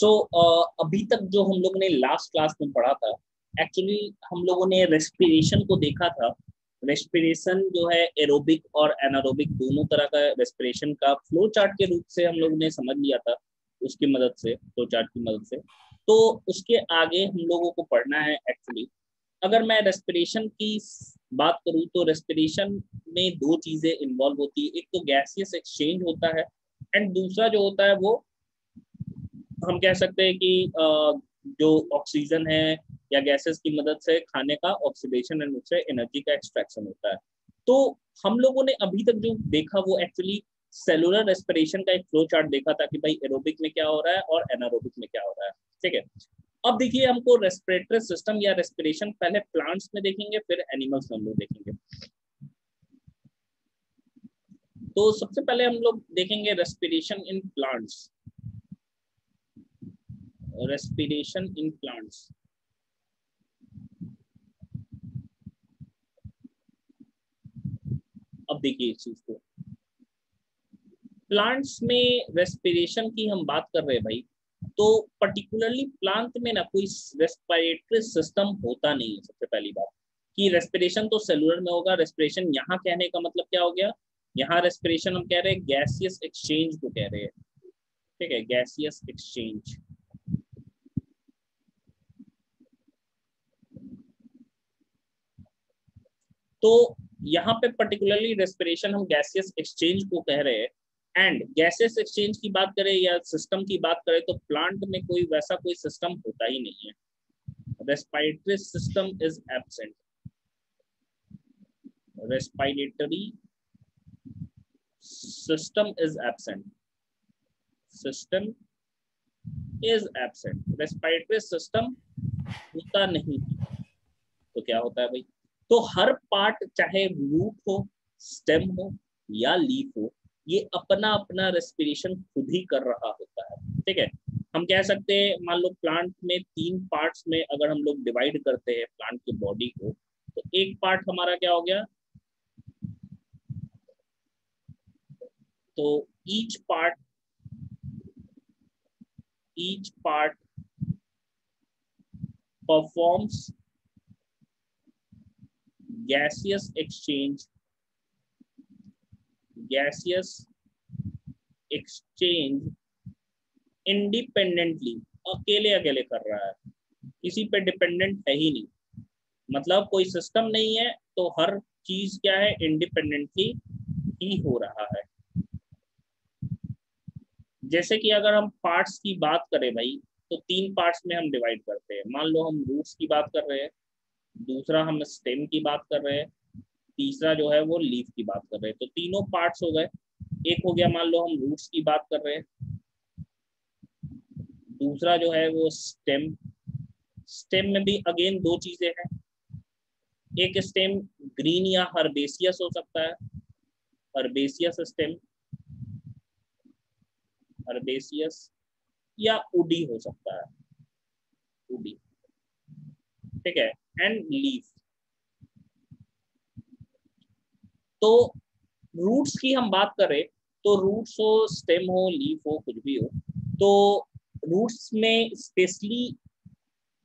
सो अभी तक जो हम लोगों ने लास्ट क्लास में पढ़ा था, एक्चुअली हम लोगों ने रेस्पिरेशन को देखा था। रेस्पिरेशन जो है एरोबिक और एनारोबिक दोनों तरह का रेस्पिरेशन का फ्लो चार्ट के रूप से हम लोगों ने समझ लिया था, उसकी मदद से, फ्लो चार्ट की मदद से। तो उसके आगे हम लोगों को पढ़ना है एक्चुअली। अगर मैं रेस्पिरेशन की बात करूं तो रेस्पिरेशन में दो चीजें इन्वॉल्व होती है। एक तो गैसियस एक्सचेंज होता है, एंड दूसरा जो होता है वो हम कह सकते हैं कि जो ऑक्सीजन है या गैसेस की मदद से खाने का ऑक्सीडेशन एंड उससे एनर्जी का एक्सट्रैक्शन होता है। तो हम लोगों ने अभी तक जो देखा वो एक्चुअली सेलुलर रेस्पिरेशन का एक फ्लो चार्ट देखा था कि भाई एरोबिक में क्या हो रहा है और एनारोबिक में क्या हो रहा है। ठीक है, अब देखिए हमको रेस्पिरेटरी सिस्टम या रेस्पिरेशन पहले प्लांट्स में देखेंगे, फिर एनिमल्स में हम लोग देखेंगे। तो सबसे पहले हम लोग देखेंगे respiration in plants. Respiration in plants, अब देखिए इस चीज को, प्लांट्स में रेस्पिरेशन की हम बात कर रहे हैं भाई, तो पर्टिकुलरली प्लांट में ना कोई रेस्पिरेटरी सिस्टम होता नहीं है। सबसे पहली बात कि रेस्पिरेशन तो सेलुलर में होगा। रेस्पिरेशन यहाँ कहने का मतलब क्या हो गया, यहाँ रेस्पिरेशन हम कह रहे हैं गैसियस एक्सचेंज को कह रहे हैं। ठीक है, गैसियस एक्सचेंज। तो यहाँ पे पर्टिकुलरली रेस्पिरेशन हम गैसियस एक्सचेंज को कह रहे हैं। एंड गैसेस एक्सचेंज की बात करें या सिस्टम की बात करें तो प्लांट में कोई वैसा कोई सिस्टम होता ही नहीं है। Respiratory system is absent. Respiratory system is absent. System is absent, respiratory system होता नहीं। तो क्या होता है भाई, तो हर पार्ट चाहे रूट हो, स्टेम हो या लीफ हो, ये अपना अपना रेस्पिरेशन खुद ही कर रहा होता है। ठीक है, हम कह सकते हैं मान लो प्लांट में तीन पार्ट्स में अगर हम लोग डिवाइड करते हैं प्लांट की बॉडी को, तो एक पार्ट हमारा क्या हो गया, तो each part performs gaseous exchange, gaseous exchange independently, अकेले अकेले कर रहा है, किसी पे डिपेंडेंट है ही नहीं। मतलब कोई सिस्टम नहीं है, तो हर चीज क्या है, इंडिपेंडेंटली ही हो रहा है। जैसे कि अगर हम पार्ट्स की बात करें भाई, तो तीन पार्ट्स में हम डिवाइड करते हैं। मान लो हम रूट्स की बात कर रहे हैं, दूसरा हम स्टेम की बात कर रहे हैं, तीसरा जो है वो लीफ की बात कर रहे हैं। तो तीनों पार्ट्स हो गए। एक हो गया मान लो हम रूट्स की बात कर रहे हैं, दूसरा जो है वो स्टेम। स्टेम में भी अगेन दो चीजें हैं, एक स्टेम ग्रीन या हर्बेसियस हो सकता है, हर्बेसियस स्टेम, हर्बेसियस, या उडी हो सकता है, उडी। ठीक है, एंड लीफ। तो रूट्स की हम बात करें तो रूट्स हो, स्टेम हो, लीफ हो, कुछ भी हो, तो रूट्स में स्पेशली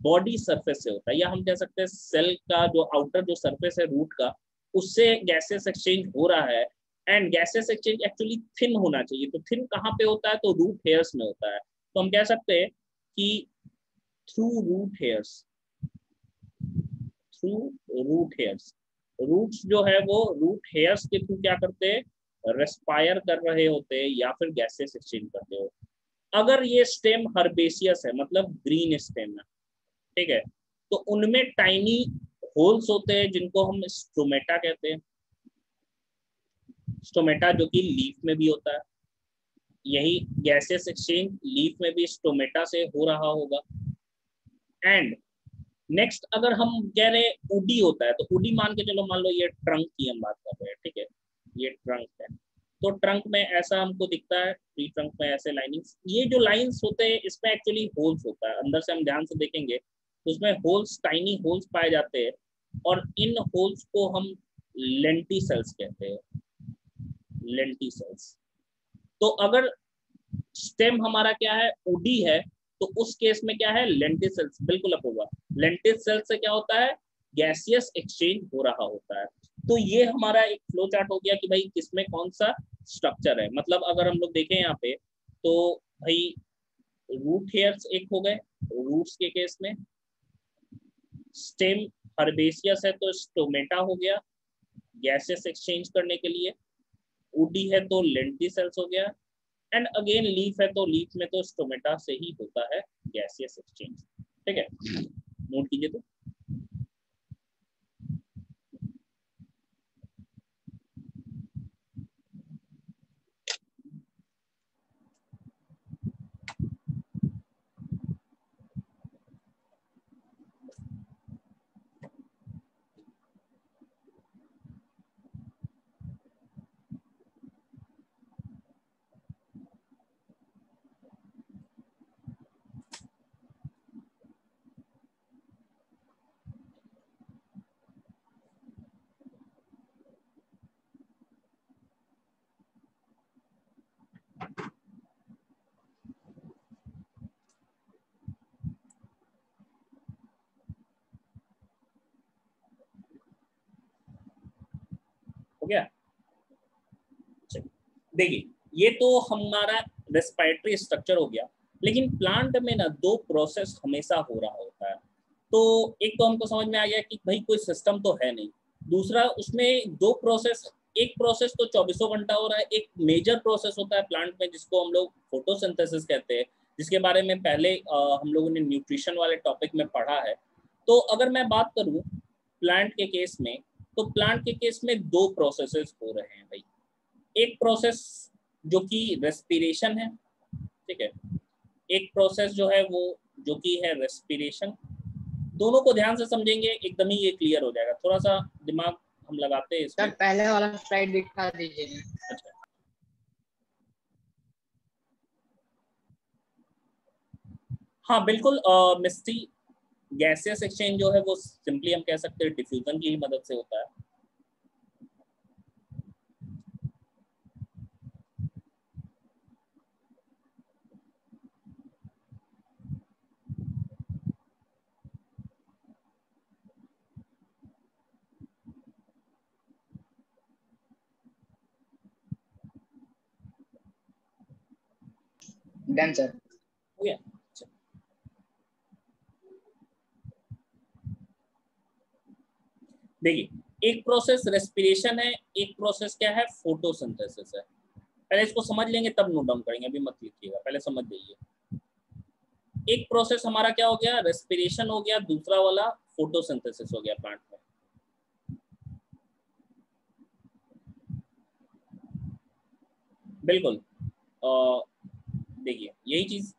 बॉडी सरफेस से होता है, या हम कह सकते हैं सेल का जो आउटर जो सरफेस है रूट का, उससे गैसेस एक्सचेंज हो रहा है। And gases exchange actually thin होना चाहिए। तो थिन कहाँ पे होता है, तो रूट हेयर्स में होता है। तो हम कह सकते हैं कि through root hairs, through root hairs, roots जो है वो रूट हेयर्स के थ्रू क्या करते हैं, रेस्पायर कर रहे होते हैं या फिर गैसेस एक्सचेंज करते हो। अगर ये स्टेम हर्बेसियस है, मतलब ग्रीन स्टेम है, ठीक है, तो उनमें टाइनी होल्स होते हैं जिनको हम स्टोमेटा कहते हैं। स्टोमेटा जो कि लीफ में भी होता है, यही गैसेस एक्सचेंज लीफ में भी स्टोमेटा से हो रहा होगा। एंड नेक्स्ट अगर हम कह रहे हैं उडी होता है, तो उडी मान के चलो, मान लो ये ट्रंक की हम बात कर रहे हैं, ठीक है, ये ट्रंक है। तो ट्रंक में ऐसा हमको दिखता है, ट्री ट्रंक में ऐसे लाइनिंग्स, ये जो लाइंस होते हैं इसमें एक्चुअली होल्स होता है। अंदर से हम ध्यान से देखेंगे तो उसमें होल्स, टाइनी होल्स पाए जाते हैं, और इन होल्स को हम लेंटिसेल्स कहते हैं, लेंटिसेल्स। तो अगर स्टेम हमारा क्या है, उडी है, तो उस केस में क्या है, लेंटिल सेल्स, बिल्कुल अपूर्वा, लेंटिल सेल से क्या होता है, गैसियस एक्सचेंज हो रहा होता है। तो ये हमारा एक फ्लो चार्ट हो गया कि भाई किसमें कौन सा स्ट्रक्चर है। मतलब अगर हम लोग देखें यहाँ पे तो भाई रूट हेयर्स एक हो गए रूट्स के केस में, स्टेम हर्बेसियस है तो स्टोमेटा हो गया गैसेस एक्सचेंज करने के लिए, वुडी है तो लेंटिसेल्स हो गया, एंड अगेन लीफ है तो लीफ में तो स्टोमेटा से ही होता है गैसियस एक्सचेंज। ठीक है, नोट कीजिए तो। हो गया, देखिए ये तो हमारा रेस्पिरेटरी स्ट्रक्चर हो गया, लेकिन प्लांट में ना दो प्रोसेस हमेशा हो रहा होता है। तो एक तो हमको समझ में आ गया कि भाई कोई सिस्टम तो है नहीं, दूसरा उसमें दो प्रोसेस, एक प्रोसेस तो 24 घंटा हो रहा है, एक मेजर प्रोसेस होता है प्लांट में जिसको हम लोग फोटोसिंथेसिस कहते हैं, जिसके बारे में पहले हम लोगों ने न्यूट्रिशन वाले टॉपिक में पढ़ा है। तो अगर मैं बात करूं प्लांट के केस में, तो प्लांट के केस में दो प्रोसेसेस हो रहे हैं भाई। एक प्रोसेस जो कि रेस्पिरेशन है, ठीक है, एक प्रोसेस जो है वो जो कि है रेस्पिरेशन। दोनों को ध्यान से समझेंगे एकदम ही ये क्लियर हो जाएगा, थोड़ा सा दिमाग हम लगाते हैं इसमें। सर पहले वाला स्लाइड दिखा दीजिए। अच्छा, हाँ बिल्कुल मिस्टी, गैसियस एक्सचेंज जो है वो सिंपली हम कह सकते हैं डिफ्यूजन की ही मदद से होता है। Done sir. हो गया। अच्छा, देखिए एक प्रोसेस रेस्पिरेशन है, एक प्रोसेस क्या है, फोटोसिंथेसिस है। पहले इसको समझ लेंगे तब नोट डाउन करेंगे, अभी मत लिखिएगा, पहले समझ जाइए। एक प्रोसेस हमारा क्या हो गया, रेस्पिरेशन हो गया, दूसरा वाला फोटोसिंथेसिस हो गया प्लांट में। बिल्कुल, देखिए यही चीज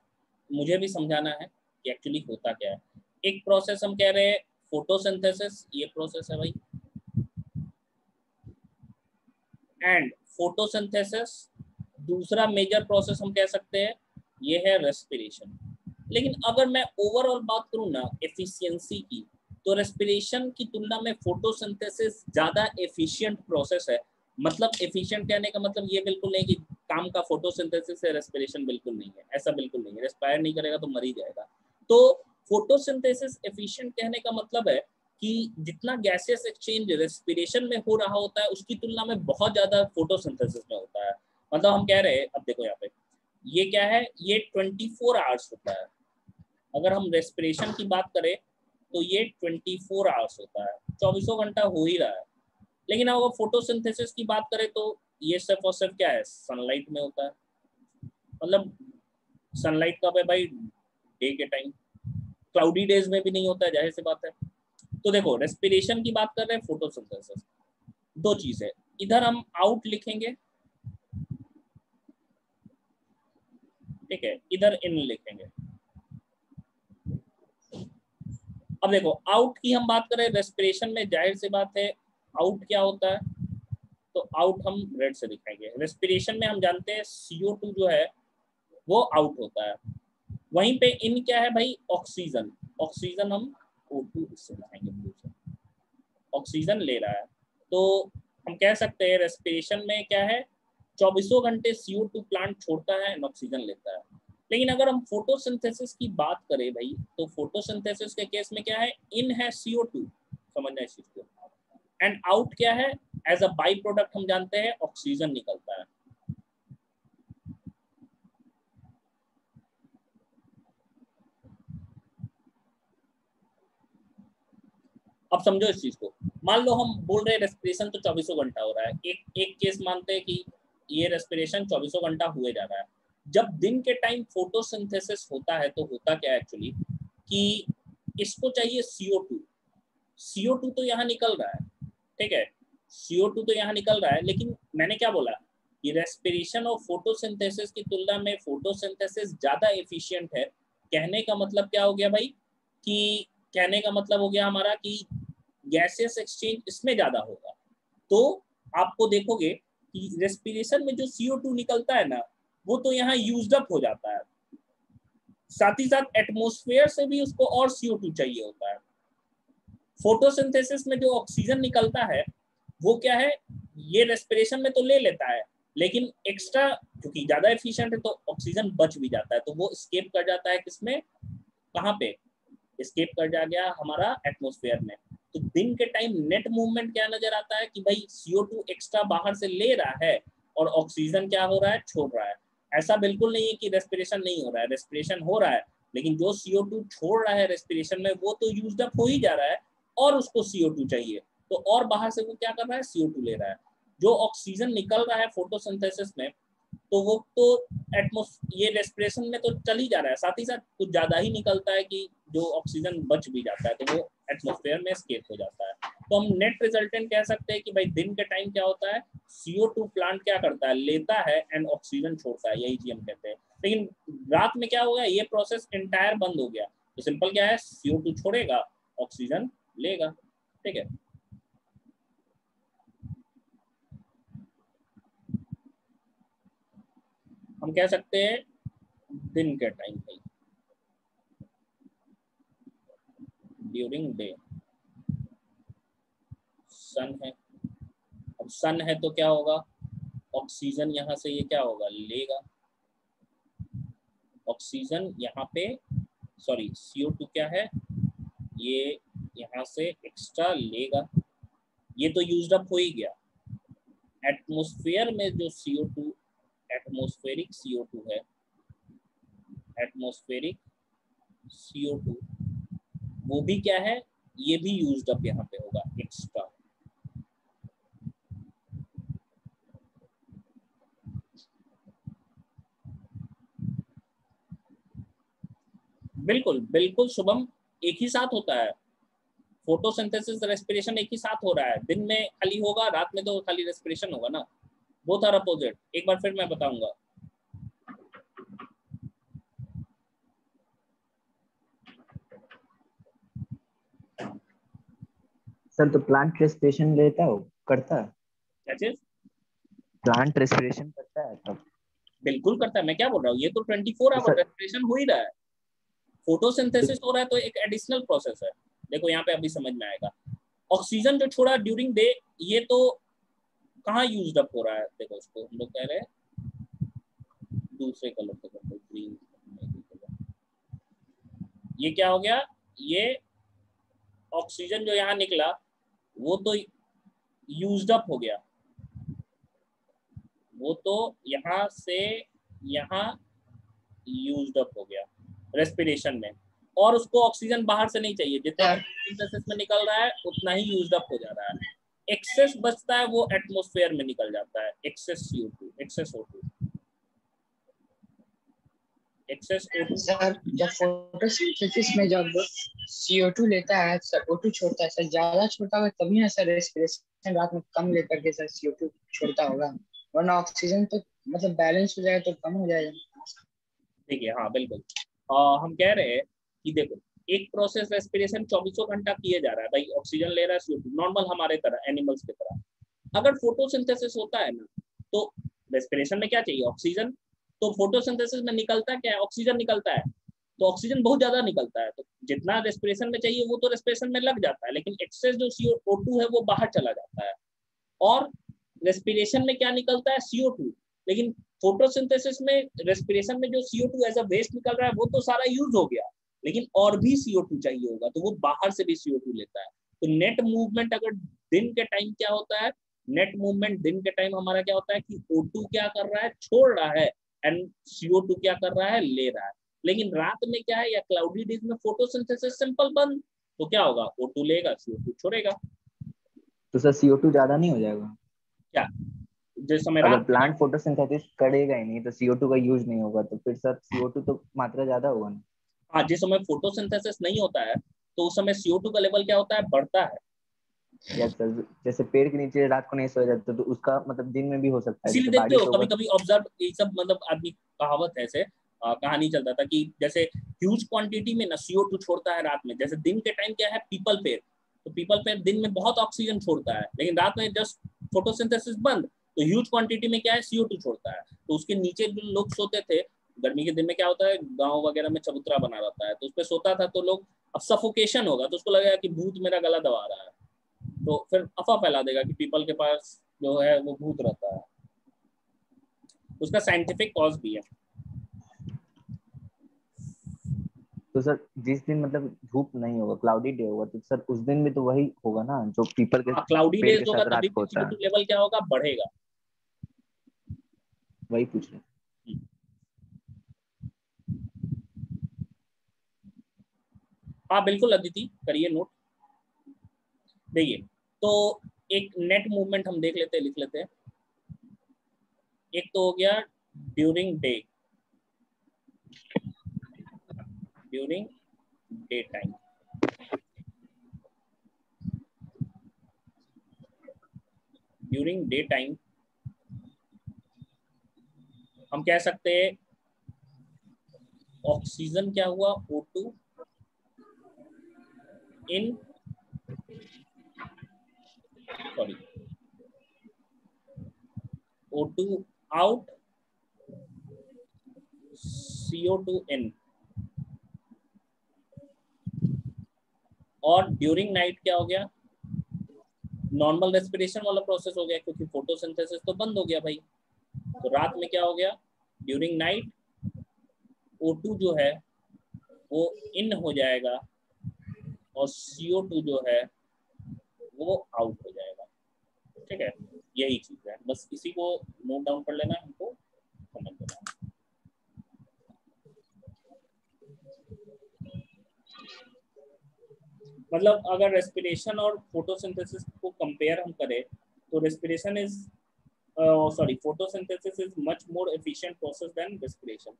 मुझे भी समझाना है कि एक्चुअली होता क्या है। एक प्रोसेस हम कह रहे हैं फोटोसिंथेसिस, ये प्रोसेस है भाई, एंड फोटोसिंथेसिस दूसरा मेजर प्रोसेस हम कह सकते हैं ये है रेस्पिरेशन। लेकिन अगर मैं ओवरऑल बात करूँ ना एफिशिएंसी की, तो रेस्पिरेशन की तुलना में फोटोसिंथेसिस ज़्यादा एफिशिएंट प्रोसेस है। मतलब एफिशिएंट कहने का मतलब ये बिल्कुल नहीं कि काम का फोटोसिंथेसिस है रेस्पिरेशन बिल्कुल नहीं है, ऐसा बिल्कुल नहीं है, रेस्पायर नहीं करेगा तो मर ही जाएगा। तो फोटोसिंथेसिस एफिशिएंट कहने का मतलब है कि जितना गैसियस एक्सचेंज रेस्पिरेशन में हो रहा होता है उसकी तुलना में बहुत ज़्यादा फोटोसिंथेसिस में होता है। मतलब हम कह रहे हैं, अब देखो यहाँ पे ये क्या है, ये 24 आवर्स होता है। अगर हम रेस्पिरेशन की बात करें तो ये 24 आवर्स होता है, 24 घंटा हो ही रहा है। लेकिन अगर फोटोसिंथेसिस की बात करें तो ये सिर्फ और सिर्फ क्या है, सनलाइट में होता है। मतलब सनलाइट कब है भाई, डे के टाइम, क्लाउडी डेज में भी नहीं होता है, जाहिर सी बात है। तो देखो रेस्पिरेशन की बात कर रहे हैं, फोटोसिंथेसिस, दो चीज है। इधर हम आउट लिखेंगे, ठीक है, इधर इन लिखेंगे। अब देखो आउट की हम बात करें रेस्पिरेशन में, जाहिर सी बात है आउट क्या होता है, तो आउट हम रेड से दिखाएंगे। रेस्पिरेशन में हम जानते हैं CO2 जो है वो आउट होता है। वहीं पे इन क्या है भाई, ऑक्सीजन, ऑक्सीजन हम O2 इससे दिखाएंगे ब्लू से, ऑक्सीजन ले रहा है। तो हम कह सकते हैं रेस्पिरेशन में क्या है, 24 घंटे CO2 प्लांट छोड़ता है, ऑक्सीजन लेता है। लेकिन अगर हम फोटोसिंथेसिस की बात करें भाई, तो फोटोसिंथेसिस के केस में क्या है, इन है CO2, समझना इस चीज को, एंड आउट क्या है, एज अ बाई प्रोडक्ट हम जानते हैं ऑक्सीजन निकलता है। अब समझो इस चीज को, मान लो हम बोल रहे हैं रेस्पिरेशन तो 24 घंटा हो रहा है, एक एक केस मानते हैं कि ये रेस्पिरेशन 24 घंटा हुए जा रहा है। जब दिन के टाइम फोटोसिंथेसिस होता है तो होता क्या है एक्चुअली, कि इसको चाहिए CO2। CO2 तो यहाँ निकल रहा है, ठीक है, CO2 तो यहाँ निकल रहा है, लेकिन मैंने क्या बोला कि रेस्पिरेशन और फोटोसिंथेसिस की तुलना में फोटोसिंथेसिस ज्यादा एफिशिएंट है। कहने का मतलब क्या हो गया भाई, कि कहने का मतलब हो गया हमारा कि गैसियस एक्सचेंज इसमें ज्यादा होगा। तो आपको देखोगे कि रेस्पिरेशन में जो CO2 निकलता है ना, वो तो यहाँ यूज्ड अप हो जाता है, साथ ही साथ एटमॉस्फेयर से भी उसको और CO2 चाहिए होता है। फोटोसिंथेसिस में जो ऑक्सीजन निकलता है वो क्या है, ये रेस्पिरेशन में तो ले लेता है, लेकिन एक्स्ट्रा क्योंकि ज्यादा एफिशिएंट है तो ऑक्सीजन बच भी जाता है, तो वो स्केप कर जाता है किसमें, कहाँ पे स्केप कर जा गया हमारा एटमॉस्फेयर में। तो दिन के टाइम नेट मूवमेंट क्या नजर आता है कि भाई CO2 एक्स्ट्रा बाहर से ले रहा है और ऑक्सीजन क्या हो रहा है, छोड़ रहा है। ऐसा बिल्कुल नहीं है कि रेस्पिरेशन नहीं हो रहा है, रेस्पिरेशन हो रहा है, लेकिन जो CO2 छोड़ रहा है रेस्पिरेशन में वो तो यूज्ड अप हो ही जा रहा है और उसको CO2 चाहिए, तो और बाहर से वो क्या कर रहा है, CO2 ले रहा है। जो ऑक्सीजन निकल रहा है फोटोसिंथेसिस में, तो वो तो ये रेस्पिरेशन में तो चल ही जा रहा है, साथ ही साथ कुछ ज्यादा ही निकलता है कि जो ऑक्सीजन बच भी जाता है तो वो एटमॉस्फेयर में एस्केप हो जाता है। तो हम नेट रिजल्टेंट कह सकते हैं कि भाई दिन के टाइम क्या होता है, CO2 प्लांट क्या करता है, लेता है एंड ऑक्सीजन छोड़ता है, यही चीज हम कहते हैं। लेकिन रात में क्या हो गया, ये प्रोसेस इंटायर बंद हो गया, तो सिंपल क्या है, CO2 छोड़ेगा, ऑक्सीजन लेगा, ठीक है। हम कह सकते हैं दिन के टाइम भाई, ड्यूरिंग डे सन है। अब सन है तो क्या होगा, ऑक्सीजन यहाँ से ये क्या होगा, लेगा ऑक्सीजन यहाँ पे, सॉरी CO2 क्या है, ये यहाँ से एक्स्ट्रा लेगा, ये तो यूज्ड अप हो ही गया। एटमॉस्फेयर में जो CO2 एटमॉस्फेरिक CO2 है, एटमॉस्फेरिक CO2 वो भी क्या है, ये भी यूज्ड अप यहाँ पे होगा एक्स्ट्रा। बिल्कुल बिल्कुल शुभम, एक ही साथ होता है, फोटोसिंथेसिस रेस्पिरेशन एक ही साथ हो रहा है, दिन में खाली होगा, रात में तो खाली रेस्पिरेशन होगा ना, बोथ आर अपोजिट। एक बार फिर मैं बताऊंगा, सर तो प्लांट रेस्पिरेशन लेता हो, करता है, क्या चीज, प्लांट रेस्पिरेशन करता है तब? बिल्कुल करता है, मैं क्या बोल रहा हूँ, ये तो 24 आवर सर रेस्पिरेशन हो ही रहा है, फोटोसिंथेसिस हो रहा है तो एक एडिशनल प्रोसेस है। देखो यहाँ पे अभी समझ में आएगा, ऑक्सीजन जो छोड़ा ड्यूरिंग डे, ये तो कहाँ यूज्ड अप हो रहा है, देखो उसको हम लोग कह रहे हैं दूसरे कलर से, ग्रीन, ये क्या हो गया, ये ऑक्सीजन जो यहाँ निकला वो तो यूज्ड अप हो गया, वो तो यहाँ से यहाँ यूज्ड अप हो गया रेस्पिरेशन में, और उसको ऑक्सीजन बाहर से नहीं चाहिए, जितना फोटोसिंथेसिस में निकल रहा है उतना ही यूज्ड अप हो जा रहा है। एक्सेस बचता है वो एटमॉस्फेयर में निकल जाता है, excess CO2, excess O2, excess O2। Sir जब फोटोसिंथेसिस में जब CO2 लेता है सर, O2 छोड़ता है सर, ज्यादा छोड़ता होगा तभी ना सर रेस्पिरेशन रात में कम लेकर के सर CO2 छोड़ता होगा, वरना ऑक्सीजन तो मतलब बैलेंस हो जाएगा तो कम हो जाएगा। देखिए हाँ बिल्कुल, हम कह रहे हैं कि देखो एक प्रोसेस रेस्पिरेशन 24 घंटा किए जा रहा है भाई, ऑक्सीजन ले रहा है CO2 नॉर्मल हमारे तरह, एनिमल्स की तरह। अगर फोटोसिंथेसिस होता है ना, तो रेस्पिरेशन में क्या चाहिए, ऑक्सीजन, तो फोटोसिंथेसिस में निकलता क्या है, ऑक्सीजन निकलता है, तो ऑक्सीजन बहुत ज्यादा निकलता है, तो जितना रेस्पिरेशन में चाहिए वो तो रेस्पिरेशन में लग जाता है, लेकिन एक्सेस जो CO2 है वो बाहर चला जाता है। और रेस्पिरेशन में क्या निकलता है, CO2, लेकिन फोटोसिंथेसिस में रेस्पिरेशन में जो CO2 एज अ वेस्ट निकल रहा है वो तो सारा यूज हो गया, लेकिन और भी CO2 चाहिए होगा, तो वो बाहर से भी CO2 लेता है। तो नेट मूवमेंट अगर दिन के टाइम क्या होता है, नेट मूवमेंट दिन के टाइम हमारा क्या होता है कि O2 क्या कर रहा है, छोड़ रहा है, एंड CO2 क्या कर रहा है, ले रहा है। लेकिन रात में क्या है, या क्लाउडी डेज में फोटोसिंथेसिस सिंपल बंद, तो क्या होगा, O2 लेगा, CO2 छोड़ेगा। तो सर CO2 ज्यादा नहीं हो जाएगा? क्या जिस समय अगर रात में प्लांट फोटोसिंथेसिस करेगा ही नहीं तो CO2 का यूज नहीं होगा, तो फिर सर CO2 तो मात्रा ज्यादा होगा ना? हाँ, जिस समय फोटोसिंथेसिस नहीं होता है तो उस समय CO2 का लेवल क्या होता है, बढ़ता है। यस सर, जैसे पेड़ के नीचे रात को नहीं सोया जाता तो उसका मतलब दिन में भी हो सकता है, इसीलिए जैसे देखते हो बारिश कभी होगा। कभी ऑब्जर्व, ये सब मतलब आदमी कहावत है, ऐसे कहानी चलता था कि जैसे ह्यूज क्वांटिटी में ना CO2 छोड़ता है रात में। जैसे दिन के टाइम क्या है, पीपल पेड़, तो पीपल पेड़ दिन में बहुत ऑक्सीजन छोड़ता है, लेकिन रात में जस्ट फोटोसिंथेसिस बंद, तो ह्यूज क्वांटिटी में क्या है, CO2 छोड़ता है। तो उसके नीचे जो लोग सोते थे, गर्मी के दिन में क्या होता है, गाँव वगैरह में चबूतरा बना रहता है, तो उस पर सोता था, तो लोग अब सफोकेशन होगा तो उसको लगेगा कि भूत मेरा गला दबा रहा है, तो फिर अफवाह फैला देगा कि पीपल के पास जो है वो भूत रहता है। उसका साइंटिफिक कॉज भी है। तो सर जिस दिन मतलब धूप नहीं होगा, क्लाउडी डे होगा, तो सर उस दिन भी तो वही होगा ना जो पीपल के हाँ, क्लाउडी पेड़ डेज के होगा साथ तभी रात को भी होता CO2 है? लेवल क्या होगा, बढ़ेगा। वही पूछ रहे। हाँ बिल्कुल अदिति, करिए नोट। देखिए, तो एक नेट मूवमेंट हम देख लेते हैं, लिख लेते हैं। एक तो हो गया during day, during day time. During day time हम कह सकते हैं ऑक्सीजन क्या हुआ, O2 इन, सॉरी, O2 आउट, CO2 इन। और ड्यूरिंग नाइट क्या हो गया, नॉर्मल रेस्पिरेशन वाला प्रोसेस हो गया, क्योंकि फोटोसिंथेसिस तो बंद हो गया भाई। तो रात में क्या हो गया, ड्यूरिंग नाइट O2 जो है वो इन हो जाएगा और CO2 जो है वो आउट हो जाएगा। ठीक है, यही चीज है, बस इसी को नोट डाउन कर लेना, हमको समझ लेना। मतलब अगर रेस्पिरेशन और फोटोसिंथेसिस को कंपेयर हम करें तो respiration is, sorry, photosynthesis is much more efficient process than respiration.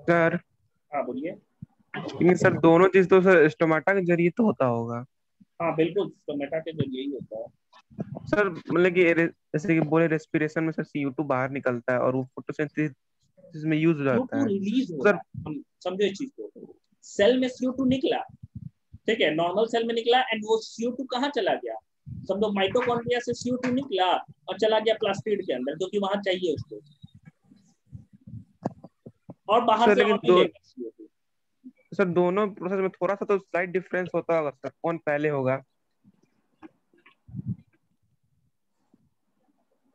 Sir हाँ बोलिए। लेकिन सर दोनों चीज तो सर स्टोमाटा के जरिए तो होता होगा। हाँ बिल्कुल, तो मेटा के जरिए ही होता है। सर मतलब कि जैसे कि बोले रेस्पिरेशन में सर CO2 बाहर निकलता है और वो फोटोसिंथेसिस में यूज हो CO2 जाता है। रिलीज हो सर रहा है, हम समझो इस चीज को। सेल में CO2 निकला, ठीक है, नॉर्मल सेल में निकला, एंड वो CO2 कहाँ चला गया, समझो माइटोकॉन्ड्रिया से CO2 निकला और चला गया प्लास्टिड के अंदर, क्योंकि वहां चाहिए उसको, और बाहर सर से और लेकिन भी लेगा CO2। सर दोनों प्रोसेस में थोड़ा सा तो स्लाइट डिफरेंस होता होगा सर, कौन पहले होगा?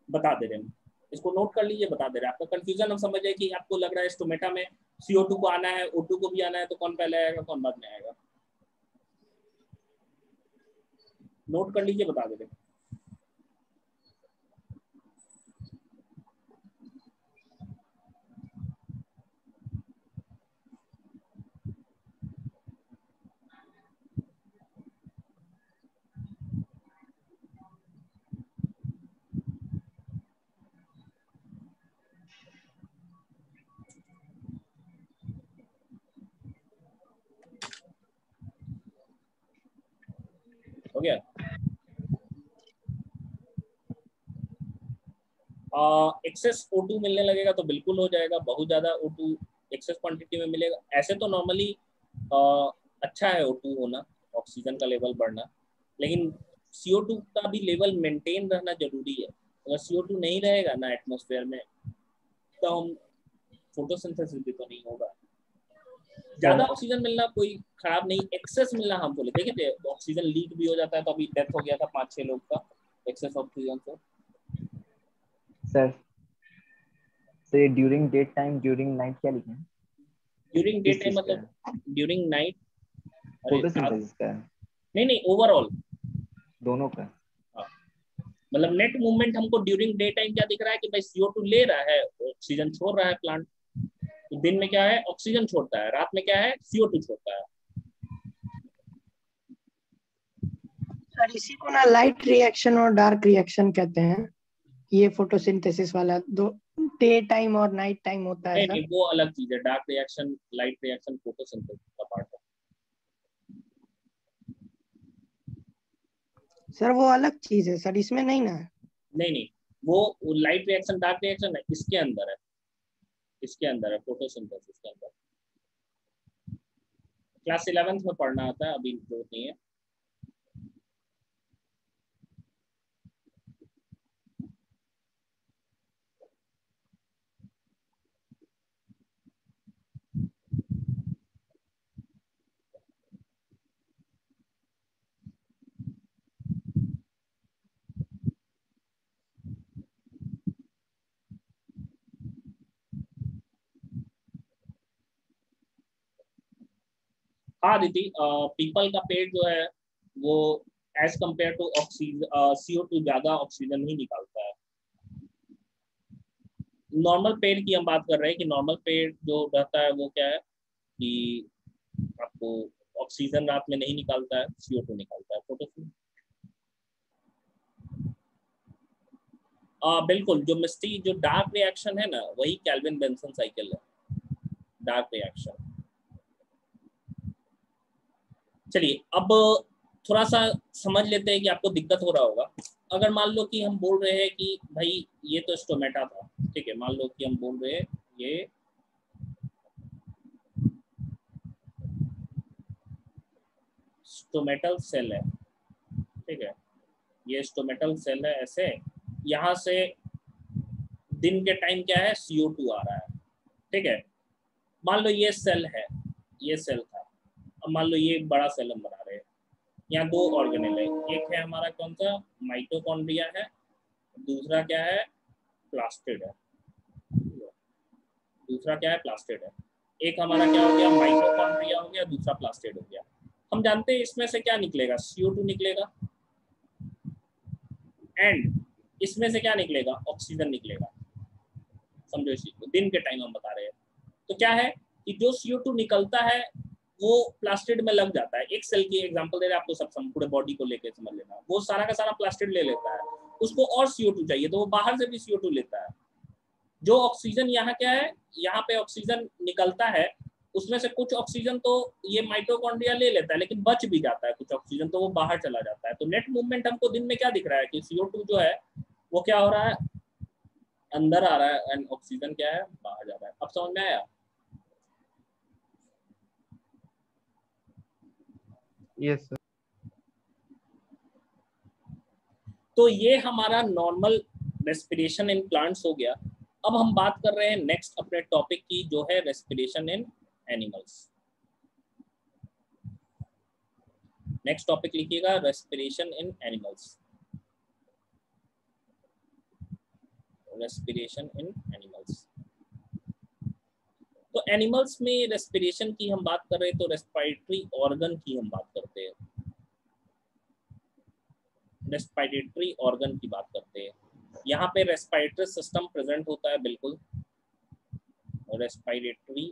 बता दे रहे हैं, इसको नोट कर लीजिए, बता दे रहे हैं। आपका कंफ्यूजन हम समझ जाए कि आपको लग रहा है स्टोमेटा में CO2 को आना है, O2 को भी आना है, तो कौन पहले आएगा कौन बाद में आएगा, नोट कर लीजिए, बता दे रहे हैं। हो गया। एक्सेस O2 मिलने लगेगा तो बिल्कुल हो जाएगा, बहुत ज़्यादा O2 एक्सेस क्वांटिटी में मिलेगा। ऐसे तो नॉर्मली अच्छा है O2 होना, ऑक्सीजन का लेवल बढ़ना, लेकिन CO2 का भी लेवल मेंटेन रहना जरूरी है। अगर CO2 नहीं रहेगा ना एटमॉस्फेयर में तो हम फोटोसिंथेसिस भी तो नहीं होगा। सर ज़्यादा ऑक्सीजन मिलना कोई खराब नहीं, एक्सेस मिलना हम बोले, देखिए ऑक्सीजन लीक भी हो जाता है, तो अभी डेथ हो गया था 5-6 लोग का एक्सेस ऑक्सीजन से। सर तो ये during day time during night क्या लिखे हैं? ड्यूरिंग डे किस टाइम चीज का है? मतलब ड्यूरिंग नाइट। अरे फोटोसिंथेसिस का है? नहीं नहीं, ओवरऑल। दोनों का? मतलब नेट मूवमेंट हमको ड्यूरिंग डे टाइम क्या दिख रहा है कि भाई CO2 ले रहा है, ऑक्सीजन छोड़ रहा है प्लांट। तो दिन में क्या है, ऑक्सीजन छोड़ता है, रात में क्या है, CO2 छोड़ता है। सर इसी को ना लाइट रिएक्शन और डार्क रिएक्शन कहते हैं। ये फोटोसिंथेसिस वाला दो डे टाइम और नाइट टाइम होता है नहीं सर। नहीं, वो अलग चीज है। Dark reaction, light reaction photosynthesis का पार्ट है। सर वो अलग चीज है सर, इसमें नहीं ना है। नहीं नहीं, वो लाइट रिएक्शन डार्क रिएक्शन है, इसके अंदर है, इसके अंदर है, फोटोसिंथेसिस के अंदर। क्लास 11th में पढ़ना आता है, अभी जरूरत नहीं है। हाँ दीदी, पीपल का पेड़ जो है वो as compare to oxygen, CO2 ज्यादा ऑक्सीजन ही निकालता है। नॉर्मल पेड़ की हम बात कर रहे हैं कि नॉर्मल पेड़ जो रहता है वो क्या है कि आपको ऑक्सीजन रात में नहीं निकालता है, CO2 निकालता है, फोटोसिंथेसिस। बिल्कुल, जो मिस्टी जो डार्क रिएक्शन है ना, वही कैल्विन बेंसन साइकिल है, डार्क रिएक्शन। चलिए अब थोड़ा सा समझ लेते हैं कि आपको दिक्कत हो रहा होगा। अगर मान लो कि हम बोल रहे हैं कि भाई ये तो स्टोमेटा था, ठीक है, मान लो कि हम बोल रहे हैं ये स्टोमेटल सेल है, ठीक है, ये स्टोमेटल सेल है ऐसे। यहाँ से दिन के टाइम क्या है, CO2 आ रहा है, ठीक है। मान लो ये सेल है, ये सेल था। अब मान लो ये बड़ा सेल हम बना रहे हैं। यहाँ दो ऑर्गेनेल है, एक है हमारा कौन सा, माइटोकॉन्ड्रिया है, दूसरा क्या है, प्लास्टिड है। दूसरा क्या है, प्लास्टिड है। एक हमारा क्या हो गया, माइटोकॉन्ड्रिया हो गया, दूसरा प्लास्टिड हो गया। हम जानते हैं इसमें से क्या निकलेगा, CO2 निकलेगा, एंड इसमें से क्या निकलेगा, ऑक्सीजन निकलेगा। समझो इसी को, दिन के टाइम हम बता रहे हैं। तो क्या है कि जो CO2 निकलता है वो प्लास्टिड में लग जाता है। एक सेल की एग्जांपल दे रहे हैं आपको, सब पूरे बॉडी को लेके समझ लेना। वो सारा का सारा प्लास्टिड ले लेता है, उसको और CO2 चाहिए तो वो बाहर से भी CO2 लेता है। जो ऑक्सीजन यहाँ क्या है, यहाँ पे ऑक्सीजन निकलता है, उसमें से कुछ ऑक्सीजन तो ये माइटोकॉन्ड्रिया ले लेता है, लेकिन बच भी जाता है कुछ ऑक्सीजन, तो वो बाहर चला जाता है। तो नेट मूवमेंट हमको दिन में क्या दिख रहा है कि CO2 जो है वो क्या हो रहा है, अंदर आ रहा है, एंड ऑक्सीजन क्या है, बाहर जा रहा है। अब समझ में आया? Yes sir. तो ये हमारा नॉर्मल रेस्पिरेशन इन प्लांट्स हो गया। अब हम बात कर रहे हैं नेक्स्ट अपने टॉपिक की, जो है respiration in animals. Next topic लिखिएगा, respiration in animals. Respiration in animals. तो एनिमल्स में रेस्पिरेशन की हम बात कर रहे हैं तो रेस्पिरेटरी ऑर्गन की हम बात करते हैं, रेस्पिरेटरी ऑर्गन की बात करते हैं। यहाँ पे रेस्पिरेटरी सिस्टम प्रेजेंट होता है, बिल्कुल रेस्पिरेटरी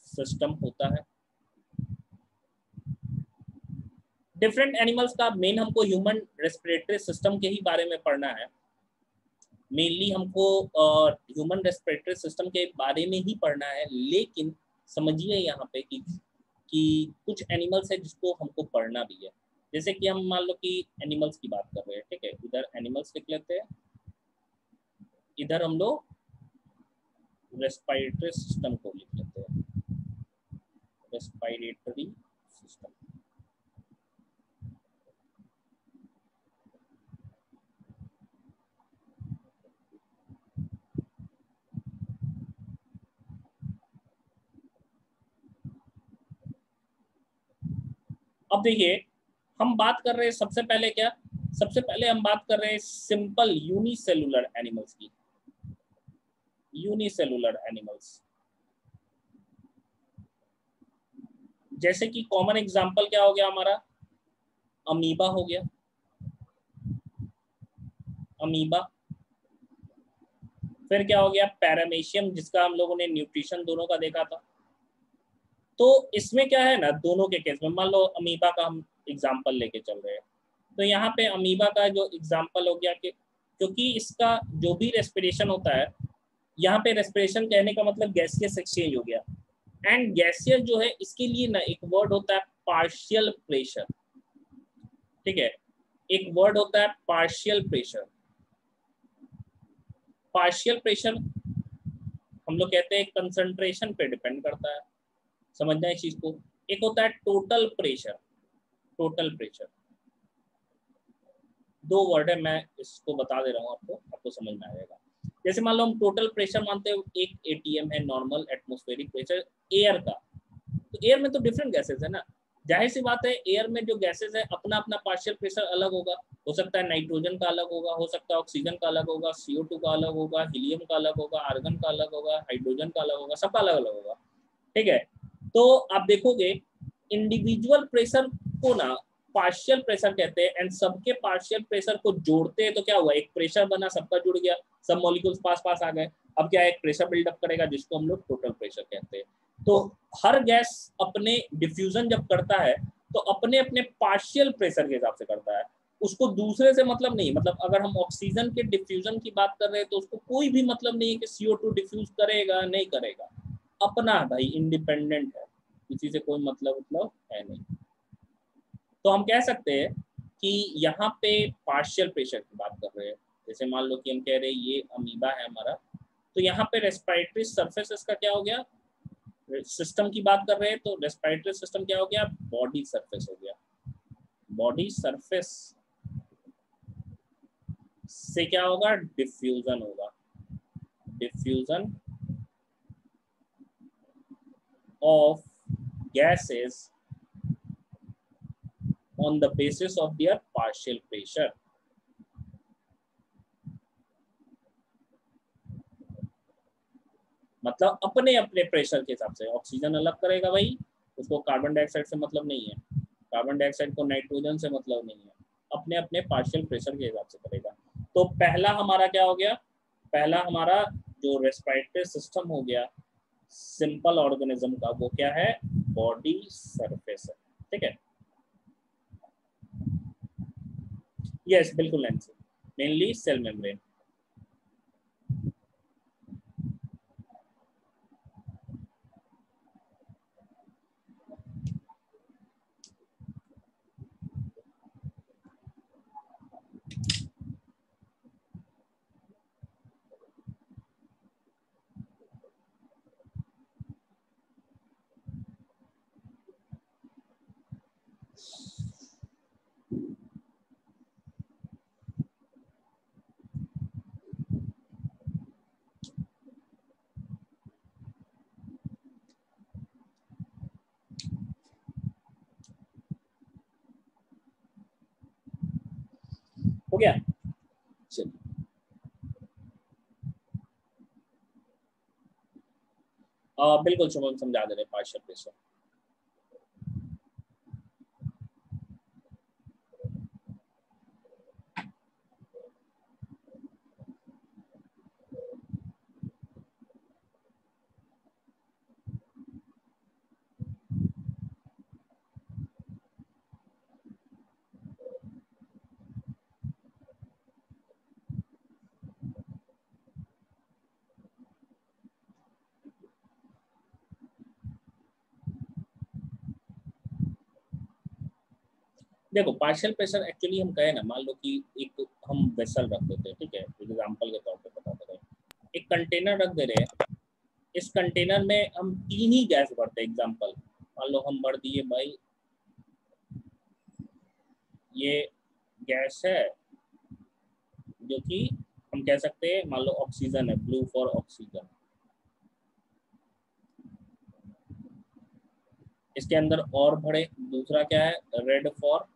सिस्टम होता है। डिफरेंट एनिमल्स का मेन हमको ह्यूमन रेस्पिरेटरी सिस्टम के ही बारे में पढ़ना है। मेनली हमको ह्यूमन रेस्पिरेटरी सिस्टम के बारे में ही पढ़ना है, लेकिन समझिए यहाँ पे कि कुछ एनिमल्स है जिसको हमको पढ़ना भी है। जैसे कि हम मान लो कि एनिमल्स की बात कर रहे हैं, ठीक है, इधर एनिमल्स लिख लेते हैं, इधर हम लोग रेस्पिरेटरी सिस्टम को लिख लेते हैं, रेस्पिरेटरी सिस्टम। अब देखिए हम बात कर रहे हैं सबसे पहले क्या, सबसे पहले हम बात कर रहे हैं सिंपल यूनिसेलुलर एनिमल्स की। यूनिसेलुलर एनिमल्स, जैसे कि कॉमन एग्जांपल क्या हो गया हमारा, अमीबा हो गया, अमीबा। फिर क्या हो गया, पैरामेशियम, जिसका हम लोगों ने न्यूट्रिशन दोनों का देखा था। तो इसमें क्या है ना, दोनों के केस में मान लो अमीबा का हम एग्जांपल लेके चल रहे हैं, तो यहाँ पे अमीबा का जो एग्जांपल हो गया कि क्योंकि इसका जो भी रेस्पिरेशन होता है, यहाँ पे रेस्पिरेशन कहने का मतलब गैसियस एक्सचेंज हो गया, एंड गैसियस जो है इसके लिए ना एक वर्ड होता है पार्शियल प्रेशर, ठीक है, एक वर्ड होता है पार्शियल प्रेशर। पार्शियल प्रेशर हम लोग कहते हैं कंसंट्रेशन पे डिपेंड करता है, समझना इस चीज को। एक होता है टोटल प्रेशर, टोटल प्रेशर, दो वर्ड है, मैं इसको बता दे रहा हूँ आपको, आपको समझ में आएगा। जैसे मान लो हम टोटल प्रेशर मानते हैं, एक एटीएम है नॉर्मल एटमॉस्फेरिक प्रेशर एयर का, तो एयर में तो डिफरेंट गैसेस है ना, जाहिर सी बात है एयर में जो गैसेस है अपना अपना पार्शियल प्रेशर अलग होगा, हो सकता है नाइट्रोजन का अलग होगा, हो सकता है ऑक्सीजन का अलग होगा, CO2 का अलग होगा, हीलियम का अलग होगा, आर्गन का अलग होगा, हाइड्रोजन का अलग होगा, सबका अलग अलग होगा, ठीक है। तो आप देखोगे इंडिविजुअल प्रेशर को ना पार्शियल प्रेशर कहते हैं, एंड सबके पार्शियल प्रेशर को जोड़ते हैं तो क्या हुआ, एक प्रेशर बना, सबका जुड़ गया, सब मॉलिक्यूल्स पास पास आ गए, अब क्या एक प्रेशर बिल्डअप करेगा जिसको हम लोग टोटल प्रेशर कहते हैं। तो हर गैस अपने डिफ्यूजन जब करता है तो अपने अपने पार्शियल प्रेशर के हिसाब से करता है, उसको दूसरे से मतलब नहीं, मतलब अगर हम ऑक्सीजन के डिफ्यूजन की बात कर रहे हैं तो उसको कोई भी मतलब नहीं है कि CO2 डिफ्यूज करेगा नहीं करेगा, अपना भाई इंडिपेंडेंट है, किसी से कोई मतलब है नहीं। तो हम कह सकते हैं कि यहाँ पे पार्शियल प्रेशर की बात कर रहे हैं, जैसे मान लो कि हम कह रहे हैं ये अमीबा है हमारा, तो यहाँ पे रेस्पिरेटरी सरफेस इसका क्या हो गया, सिस्टम की बात कर रहे हैं तो रेस्पिरेटरी सिस्टम क्या हो गया, बॉडी सरफेस हो गया, बॉडी सरफेस से क्या होगा, डिफ्यूजन होगा, diffusion of gases on the basis of their partial pressure। मतलब अपने अपने प्रेशर के हिसाब से, ऑक्सीजन अलग करेगा भाई, उसको कार्बन डाइऑक्साइड से मतलब नहीं है, कार्बन डाइऑक्साइड को नाइट्रोजन से मतलब नहीं है, अपने अपने पार्शियल प्रेशर के हिसाब से करेगा। तो पहला हमारा क्या हो गया, पहला हमारा जो रेस्पिरेटरी सिस्टम हो गया सिंपल ऑर्गेनिज्म का, वो क्या है, बॉडी सरफेस है, ठीक है। यस बिल्कुल नैन्सी, मेनली सेल मेम्ब्रेन। हो गया, चलिए बिल्कुल शुभम समझा दे रहे पार्शियल प्रेशर। देखो पार्शियल प्रेशर एक्चुअली हम कहें ना, मान लो कि एक हम वेसल रख देते हैं, ठीक है, एग्जाम्पल के तौर पे बता दे रहे हैं, एक कंटेनर रख दे रहे हैं, इस कंटेनर में हम 3 ही गैस भरते हैं, एग्जाम्पल मान लो हम भर दिए भाई, ये गैस है जो कि हम कह सकते हैं मान लो ऑक्सीजन है, ब्लू फॉर ऑक्सीजन, इसके अंदर और भरे, दूसरा क्या है, रेड फॉर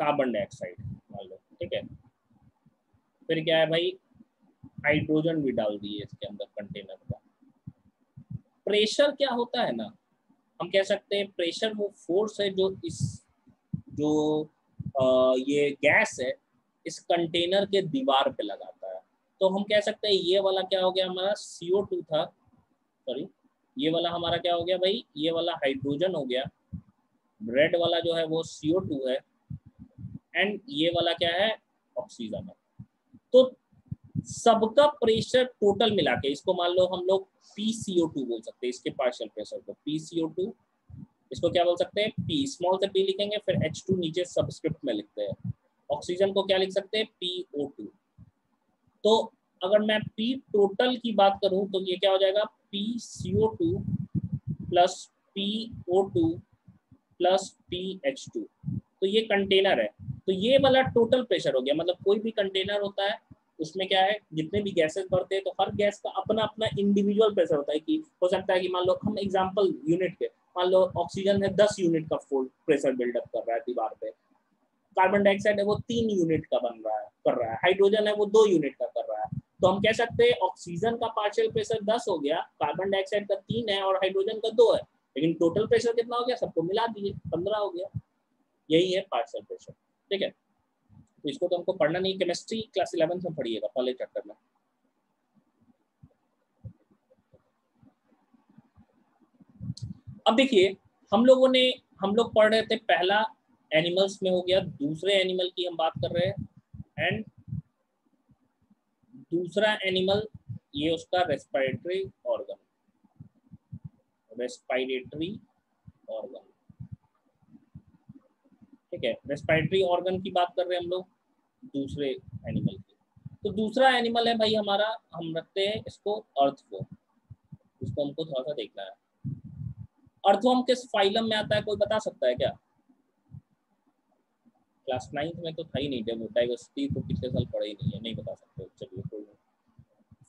कार्बन डाइऑक्साइड मान लो, ठीक है। फिर क्या है भाई, हाइड्रोजन भी डाल दिए इसके अंदर कंटेनर का। प्रेशर क्या होता है ना, हम कह सकते हैं प्रेशर वो फोर्स है जो इस जो ये गैस है इस कंटेनर के दीवार पे लगाता है। तो हम कह सकते हैं ये वाला क्या हो गया हमारा CO2 था, सॉरी ये वाला हमारा क्या हो गया भाई, ये वाला हाइड्रोजन हो गया, रेड वाला जो है वो CO2 है, एंड ये वाला क्या है ऑक्सीजन है। तो सबका प्रेशर टोटल मिला के, इसको मान लो हम लोग PCO2 बोल सकते हैं, इसके पार्शियल प्रेशर को PCO2, इसको क्या बोल सकते हैं P, स्मॉल से P लिखेंगे, फिर H2 नीचे सबस्क्रिप्ट में लिखते हैं। ऑक्सीजन को क्या लिख सकते हैं PO2। तो अगर मैं P टोटल की बात करूं तो ये क्या हो जाएगा PCO2 plus PO2 plus PH2, तो ये कंटेनर है। तो ये वाला टोटल प्रेशर हो गया, मतलब कोई भी कंटेनर होता है उसमें क्या है जितने भी गैसेस बढ़ते हैं तो हर गैस का अपना अपना इंडिविजुअल प्रेशर होता है। कि हो सकता है कि मान लो हम एग्जांपल यूनिट के, मान लो ऑक्सीजन है 10 यूनिट का प्रेशर बिल्डअप कर रहा है दीवार पे, कार्बन डाइऑक्साइड है वो 3 यूनिट का कर रहा है, हाइड्रोजन है वो 2 यूनिट का कर रहा है। तो हम कह सकते हैं ऑक्सीजन का पार्शियल प्रेशर 10 हो गया, कार्बन डाइऑक्साइड का 3 है और हाइड्रोजन का 2 है, लेकिन टोटल प्रेशर कितना हो गया, सबको मिला दिए 15 हो गया। यही है पार्शियल प्रेशर, ठीक है। तो इसको तो हमको पढ़ना नहीं, केमिस्ट्री क्लास 11 में पढ़िएगा पहले चैप्टर में। अब देखिए हम लोग पढ़ रहे थे, पहला एनिमल्स में हो गया, दूसरे एनिमल की हम बात कर रहे हैं, एंड दूसरा एनिमल ये उसका रेस्पिरेटरी ऑर्गन, ठीक है। रेस्पिरेटरी ऑर्गन की बात कर रहे हैं हम लोग दूसरे एनिमल की। तो दूसरा एनिमल है भाई हमारा, हम रखते हैं इसको अर्थवर्म, इसको हमको थोड़ा सा देखना है। अर्थवर्म किस फाइलम में आता है कोई बता सकता है क्या? क्लास 9th में तो था ही नहीं, डाइवर्सिटी तो पिछले साल पढ़ा ही नहीं है, नहीं बता सकते, चलिए कोई नहीं।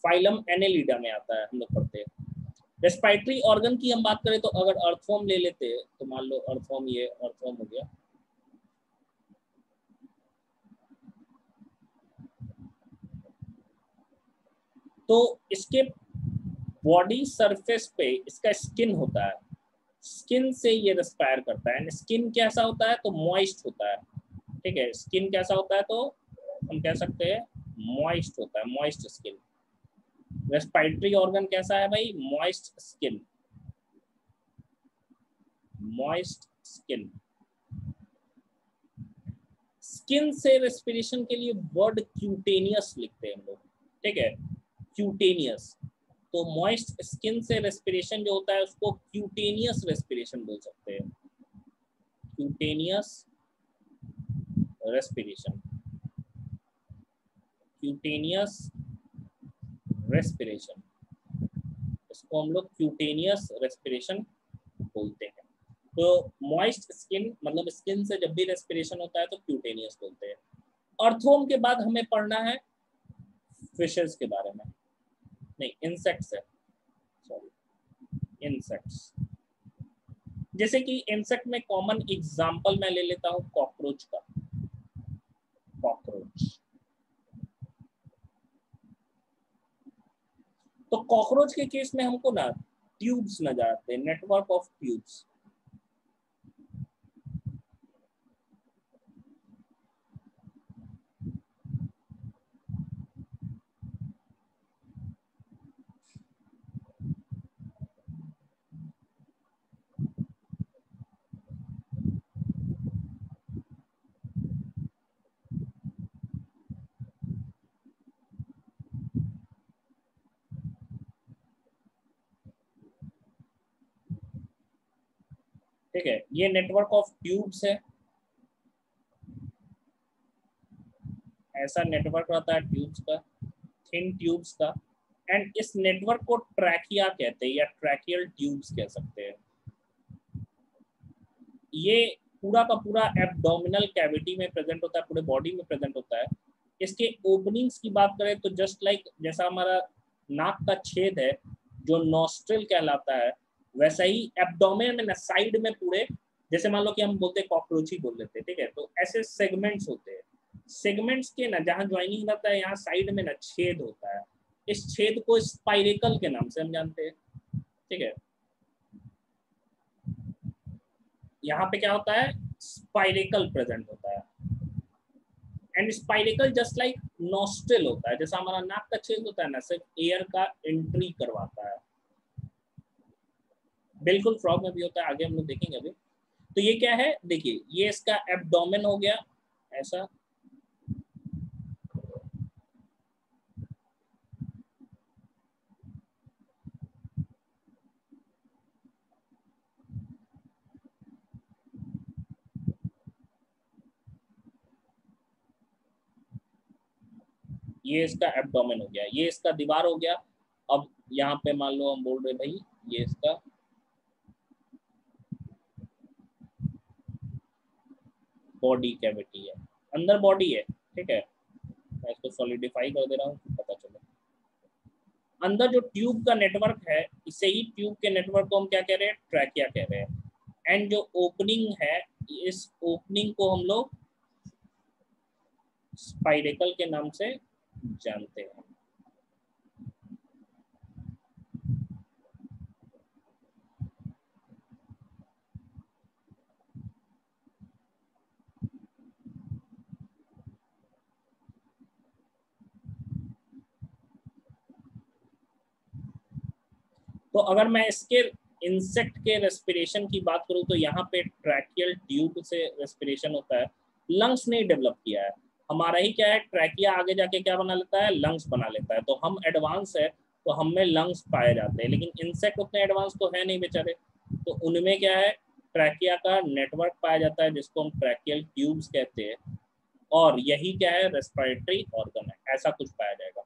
फाइलम एनेलिडा में आता है, हम लोग पढ़ते हैं। रेस्पिरेटरी ऑर्गन की हम बात करें तो अगर अर्थवर्म ले लेते हैं तो मान लो अर्थवर्म, ये अर्थवर्म हो गया, तो इसके बॉडी सरफेस पे इसका स्किन होता है, स्किन से ये रेस्पायर करता है। स्किन कैसा होता है तो मॉइस्ट होता है, ठीक है। स्किन कैसा होता है तो हम कह सकते हैं मॉइस्ट होता है, मॉइस्ट स्किन। रेस्पिरेटरी ऑर्गन कैसा है भाई, moist skin, moist skin. Skin से रेस्पिरेशन के लिए वर्ड क्यूटेनियस लिखते हैं हम लोग, ठीक है, क्यूटेनियस। तो मॉइस्ट स्किन से रेस्पिरेशन जो होता है उसको क्यूटेनियस रेस्पिरेशन बोल सकते हैं, क्यूटेनियस रेस्पिरेशन, क्यूटेनियस रेस्पिरेशन, इसको हम लोग क्यूटेनियस रेस्पिरेशन बोलते हैं। तो मॉइस्ट स्किन मतलब स्किन से जब भी रेस्पिरेशन होता है तो क्यूटेनियस बोलते हैं। अर्थवर्म के बाद हमें पढ़ना है फिशेस के बारे में, नहीं इंसेक्ट्स है, सॉरी इंसेक्ट्स। जैसे कि इंसेक्ट में कॉमन एग्जांपल मैं ले लेता हूँ कॉकरोच का, कॉकरोच। तो कॉकरोच के केस में हमको ना ट्यूब्स नजर आते हैं, नेटवर्क ऑफ ट्यूब्स। ठीक है, ये नेटवर्क ऑफ ट्यूब्स है, ऐसा नेटवर्क रहता है ट्यूब्स का, थिन ट्यूब्स का। एंड इस नेटवर्क को ट्रैकिया कहते हैं या ट्रैकियल ट्यूब्स कह सकते हैं। ये पूरा का पूरा एब्डोमिनल कैविटी में प्रेजेंट होता है, पूरे बॉडी में प्रेजेंट होता है। इसके ओपनिंग्स की बात करें तो जस्ट लाइक जैसा हमारा नाक का छेद है जो नॉस्ट्रिल कहलाता है, वैसा ही एब्डोमेन में ना साइड में पूरे, जैसे मान लो कि हम बोलते हैं कॉकरोच ही बोल लेते हैं, ठीक है। तो ऐसे सेगमेंट्स होते हैं, सेगमेंट्स के ना जहाँ ज्वाइनिंग रहता है यहाँ साइड में ना छेद होता है, इस छेद को स्पाइरेकल के नाम से हम जानते हैं, ठीक है। यहाँ पे क्या होता है, स्पाइरेकल प्रेजेंट होता है, and spiracle just like nostril होता है, जैसा हमारा नाक का छेद होता है ना, सिर्फ एयर का एंट्री करवाता है, बिल्कुल फ्रॉग में भी होता है, आगे हम लोग देखेंगे अभी। तो ये क्या है, देखिए ये इसका एब्डोमेन हो गया ऐसा, ये इसका एब्डोमेन हो गया, ये इसका दीवार हो गया। अब यहाँ पे मान लो हम बोल रहे भाई ये इसका बॉडी कैविटी है, अंदर बॉडी है, ठीक है। मैं इसको सॉलिडिफाई कर दे रहा हूँ, पता चले। अंदर जो ट्यूब का नेटवर्क है, इसे ही ट्यूब के नेटवर्क को हम क्या कह रहे हैं, ट्रैकिया कह रहे हैं। एंड जो ओपनिंग है, इस ओपनिंग को हम लोग स्पाइरेकल के नाम से जानते हैं। तो अगर मैं इसके इंसेक्ट के रेस्पिरेशन की बात करूं तो यहाँ पे ट्रैकियल ट्यूब से रेस्पिरेशन होता है, लंग्स नहीं डेवलप किया है। हमारा ही क्या है, ट्रैकिया आगे जाके क्या बना लेता है, लंग्स बना लेता है। तो हम एडवांस है तो हम में लंग्स पाए जाते हैं, लेकिन इंसेक्ट उतने एडवांस तो है नहीं बेचारे। तो उनमें क्या है, ट्रैकिया का नेटवर्क पाया जाता है जिसको हम ट्रैकियल ट्यूब्स कहते हैं, और यही क्या है, रेस्पिरेटरी ऑर्गन है, ऐसा कुछ पाया जाएगा,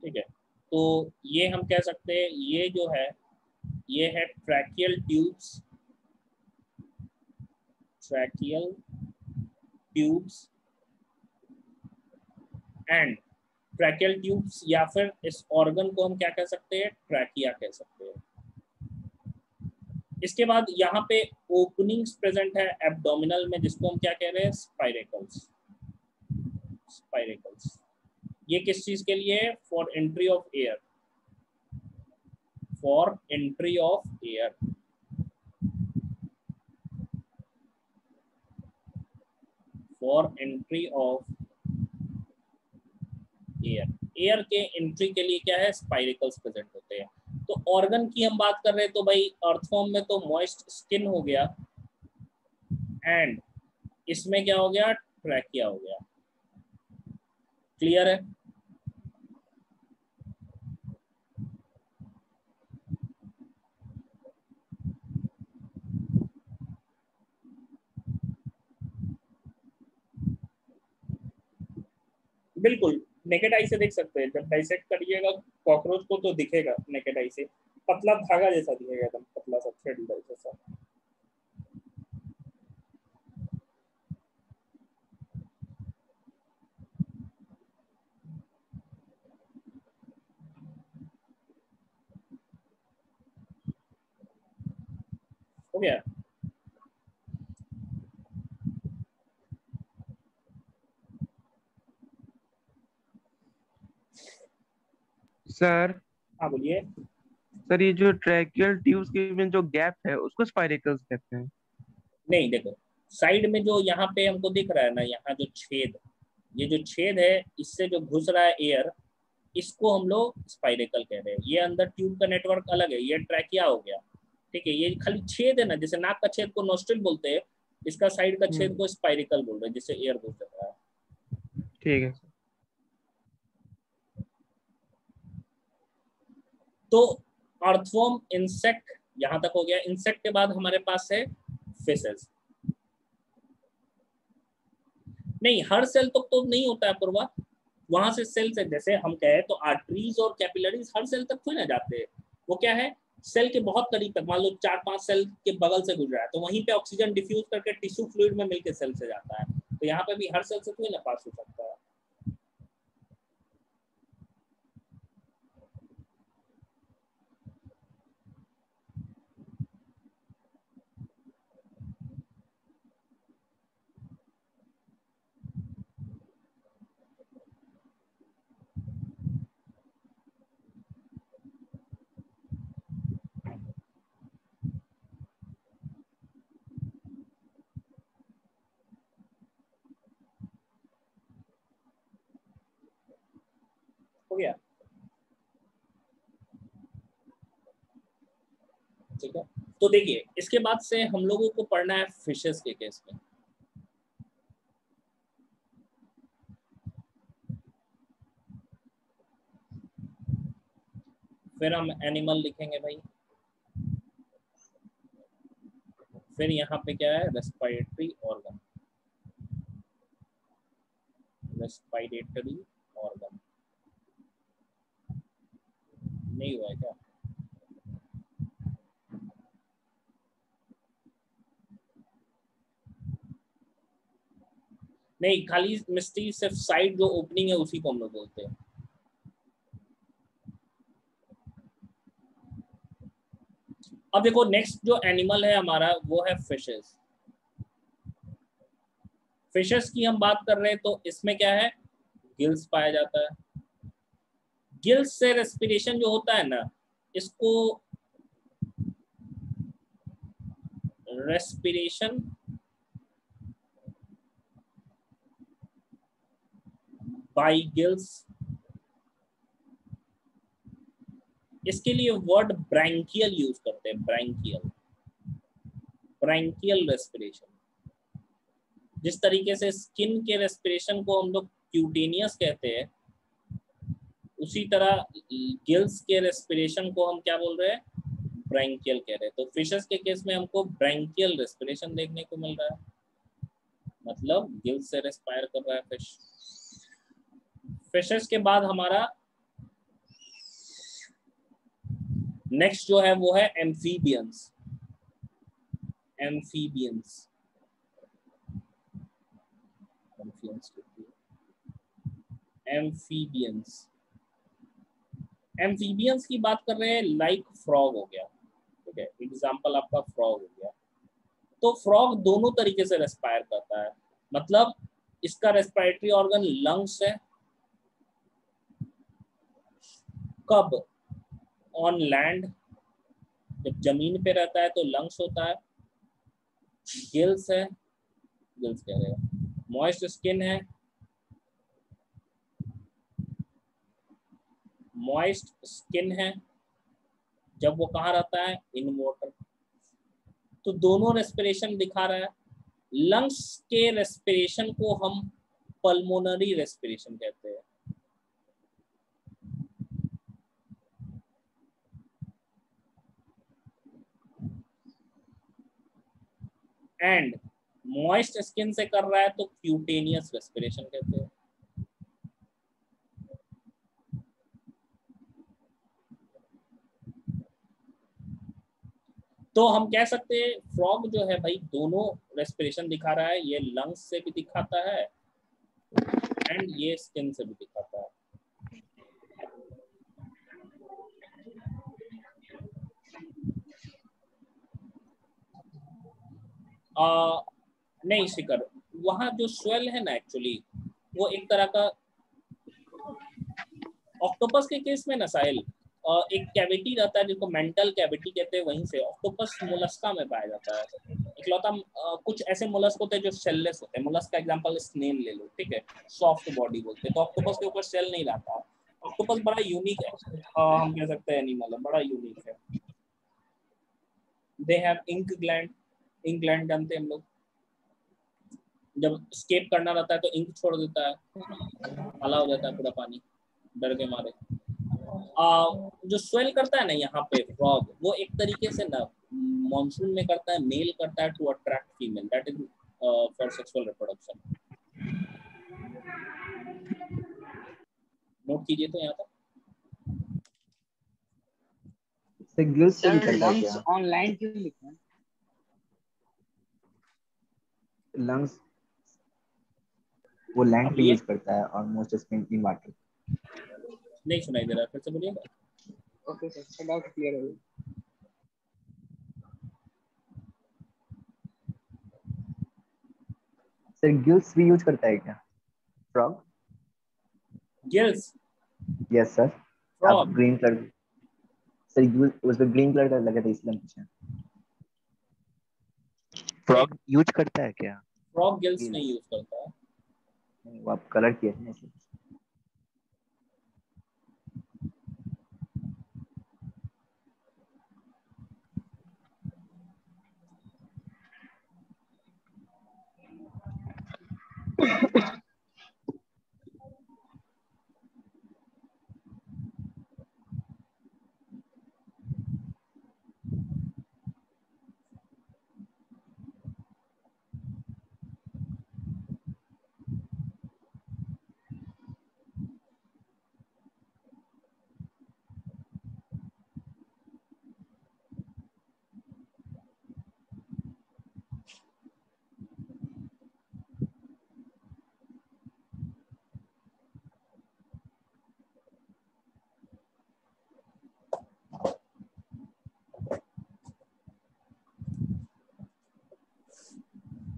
ठीक है। तो ये हम कह सकते हैं, ये जो है ये है tracheal tubes, tracheal tubes and tracheal tubes, या फिर इस ऑर्गन को हम क्या कह सकते हैं, ट्रैकिया कह सकते हैं। इसके बाद यहाँ पे ओपनिंग्स प्रेजेंट है एब्डोमिनल में, जिसको हम क्या कह रहे हैं, स्पाइरेकल्स। स्पाइरेकल्स ये किस चीज के लिए है, for entry of air, for entry of air, for entry of air. Air के एंट्री के लिए क्या है, स्पाइरेकल्स प्रेजेंट होते हैं। तो ऑर्गन की हम बात कर रहे हैं तो भाई अर्थवॉर्म में तो मॉइस्ट स्किन हो गया, एंड इसमें क्या हो गया, ट्रैकिया हो गया। क्लियर है? बिल्कुल नेकेड आई से देख सकते हैं, जब डाइसेक्ट करिएगा कॉकरोच को तो दिखेगा नेकेड आई से, पतला धागा जैसा दिखेगा, एकदम पतला सा थ्रेड जैसा। हो गया? सर हाँ बोलिए। सर ये जो ट्रैकियल ट्यूब्स के में जो गैप है उसको स्पाइरेकल्स कहते हैं। नहीं देखो, साइड में जो यहाँ पे हमको दिख रहा है ना, यहाँ जो छेद, ये जो छेद है, इससे जो घुस रहा है एयर, इसको हम लोग स्पाइरेकल कह रहे हैं। ये अंदर ट्यूब का नेटवर्क अलग है, ये ट्रैकिया हो गया, ठीक है। ये खाली छेद है ना, जैसे नाक का छेद को नोस्ट्रिल बोलते हैं, इसका साइड का छेद को स्पाइरेकल बोल रहे हैं, जिससे एयर घुस रहा है। ठीक है सर। तो अर्थवॉर्म इंसेक्ट यहां तक हो गया। इंसेक्ट के बाद हमारे पास है फिशेस। नहीं, हर सेल तक तो नहीं होता है पूर्वा, वहां से सेल से, जैसे हम कहें तो आर्टरीज और कैपिलरीज हर सेल तक थोड़ी ना जाते हैं। वो क्या है, सेल के बहुत करीब तक, मान लो 4-5 सेल के बगल से गुजरा है, तो वहीं पे ऑक्सीजन डिफ्यूज करके टिश्यू फ्लूइड में मिलकर सेल से जाता है। तो यहाँ पे भी हर सेल से थोड़ी ना पास हो सकता है। हो गया, ठीक है। तो देखिए इसके बाद से हम लोगों को पढ़ना है फिशेस के केस में। फिर हम एनिमल लिखेंगे भाई, फिर यहाँ पे क्या है, रेस्पिरेटरी ऑर्गन, रेस्पिरेटरी ऑर्गन नहीं हुआ है क्या? नहीं, खाली मिस्टी सिर्फ साइड जो ओपनिंग है उसी को हम लोग बोलते हैं। अब देखो नेक्स्ट जो एनिमल है हमारा वो है फिशेस। फिशेस की हम बात कर रहे हैं तो इसमें क्या है, गिल्स पाया जाता है। गिल्स से रेस्पिरेशन जो होता है ना, इसको रेस्पिरेशन बाय गिल्स, इसके लिए वर्ड ब्रैंकियल यूज करते हैं, ब्रैंकियल, ब्रैंकियल रेस्पिरेशन। जिस तरीके से स्किन के रेस्पिरेशन को हम लोग क्यूटेनियस कहते हैं, उसी तरह गिल्स के रेस्पिरेशन को हम क्या बोल रहे हैं, ब्रैंकियल कह रहे हैं। तो फिशेस के केस में हमको ब्रैंकियल रेस्पिरेशन देखने को मिल रहा है, मतलब गिल्स से रेस्पायर कर रहा है फिश। फिशेस के बाद हमारा नेक्स्ट जो है वो है एम्फीबियंस। एम्फीबियंस, एम्फीबियंस, एम्फीबियंस की बात कर रहे हैं, लाइक फ्रॉग हो गया, ठीक है, एग्जांपल आपका फ्रॉग हो गया। तो फ्रॉग दोनों तरीके से रेस्पायर करता है, मतलब इसका रेस्पिरेटरी ऑर्गन लंग्स है, कब, ऑन लैंड, जब जमीन पे रहता है तो लंग्स होता है, गिल्स है, गिल्स कह रहे हैं, मॉइस्ट स्किन है, मॉइस्ट स्किन है, जब वो कहाँ रहता है, इन वाटर। तो दोनों रेस्पिरेशन दिखा रहा है। लंग्स के रेस्पिरेशन को हम पल्मोनरी रेस्पिरेशन कहते हैं। एंड मॉइस्ट स्किन से कर रहा है तो क्यूटेनियस रेस्पिरेशन कहते हैं। तो हम कह सकते हैं फ्रॉग जो है भाई दोनों रेस्पिरेशन दिखा रहा है, ये लंग्स से भी दिखाता है एंड ये स्किन से भी दिखाता है। नहीं शिखर, वहाँ जो स्वेल है ना एक्चुअली वो एक तरह का, ऑक्टोपस के केस में ना साहिल, एक कैविटी रहता है जिसको मेंटल कैविटी कहते हैं, वहीं से ऑक्टोपस मोलस्का में पाया जाता है। इकलौता कुछ ऐसे मोलस्क होते हैं जो सेललेस होते हैं। मोलस्क का एग्जांपल स्नेल ले लो, ठीक है, सॉफ्ट बॉडी बोलते हैं। तो ऑक्टोपस के ऊपर सेल नहीं रहता। ऑक्टोपस बड़ा यूनिक है, हम कह सकते हैं एनिमल है, बड़ा यूनिक है। They have ink gland, ink gland जानते हैं हम लोग, जब स्केप करना रहता है तो इंक छोड़ देता है, काला हो जाता है पूरा पानी डर के मारे। जो स्वेल करता है ना यहाँ पे फ्रॉग, वो एक तरीके से ना मॉनसून में करता है, मेल करता है to attract female, that is for sexual reproduction. Note कीजिए तो यहाँ तक। गिल्स से भी करता है लंग्स ऑन लैंड क्यों लिखा है? लंग्स वो लैंड पे यूज करता है और मोस्ट स्किन इन वाटर। नहीं सुनाई दे रहा, फिर से बोलिएगा। ओके सर, डाउट क्लियर हो गया। सर गिल्स भी यूज करता है क्या फ्रॉग? Gills, yes sir. आप फ्रॉग, ग्रीन कलर, सर उस पे ग्रीन कलर का लगा था इसलिए पूछा। फ्रॉग यूज करता है क्या? फ्रॉग गिल्स नहीं यूज करता है। वो आप कलर किए थे इसलिए।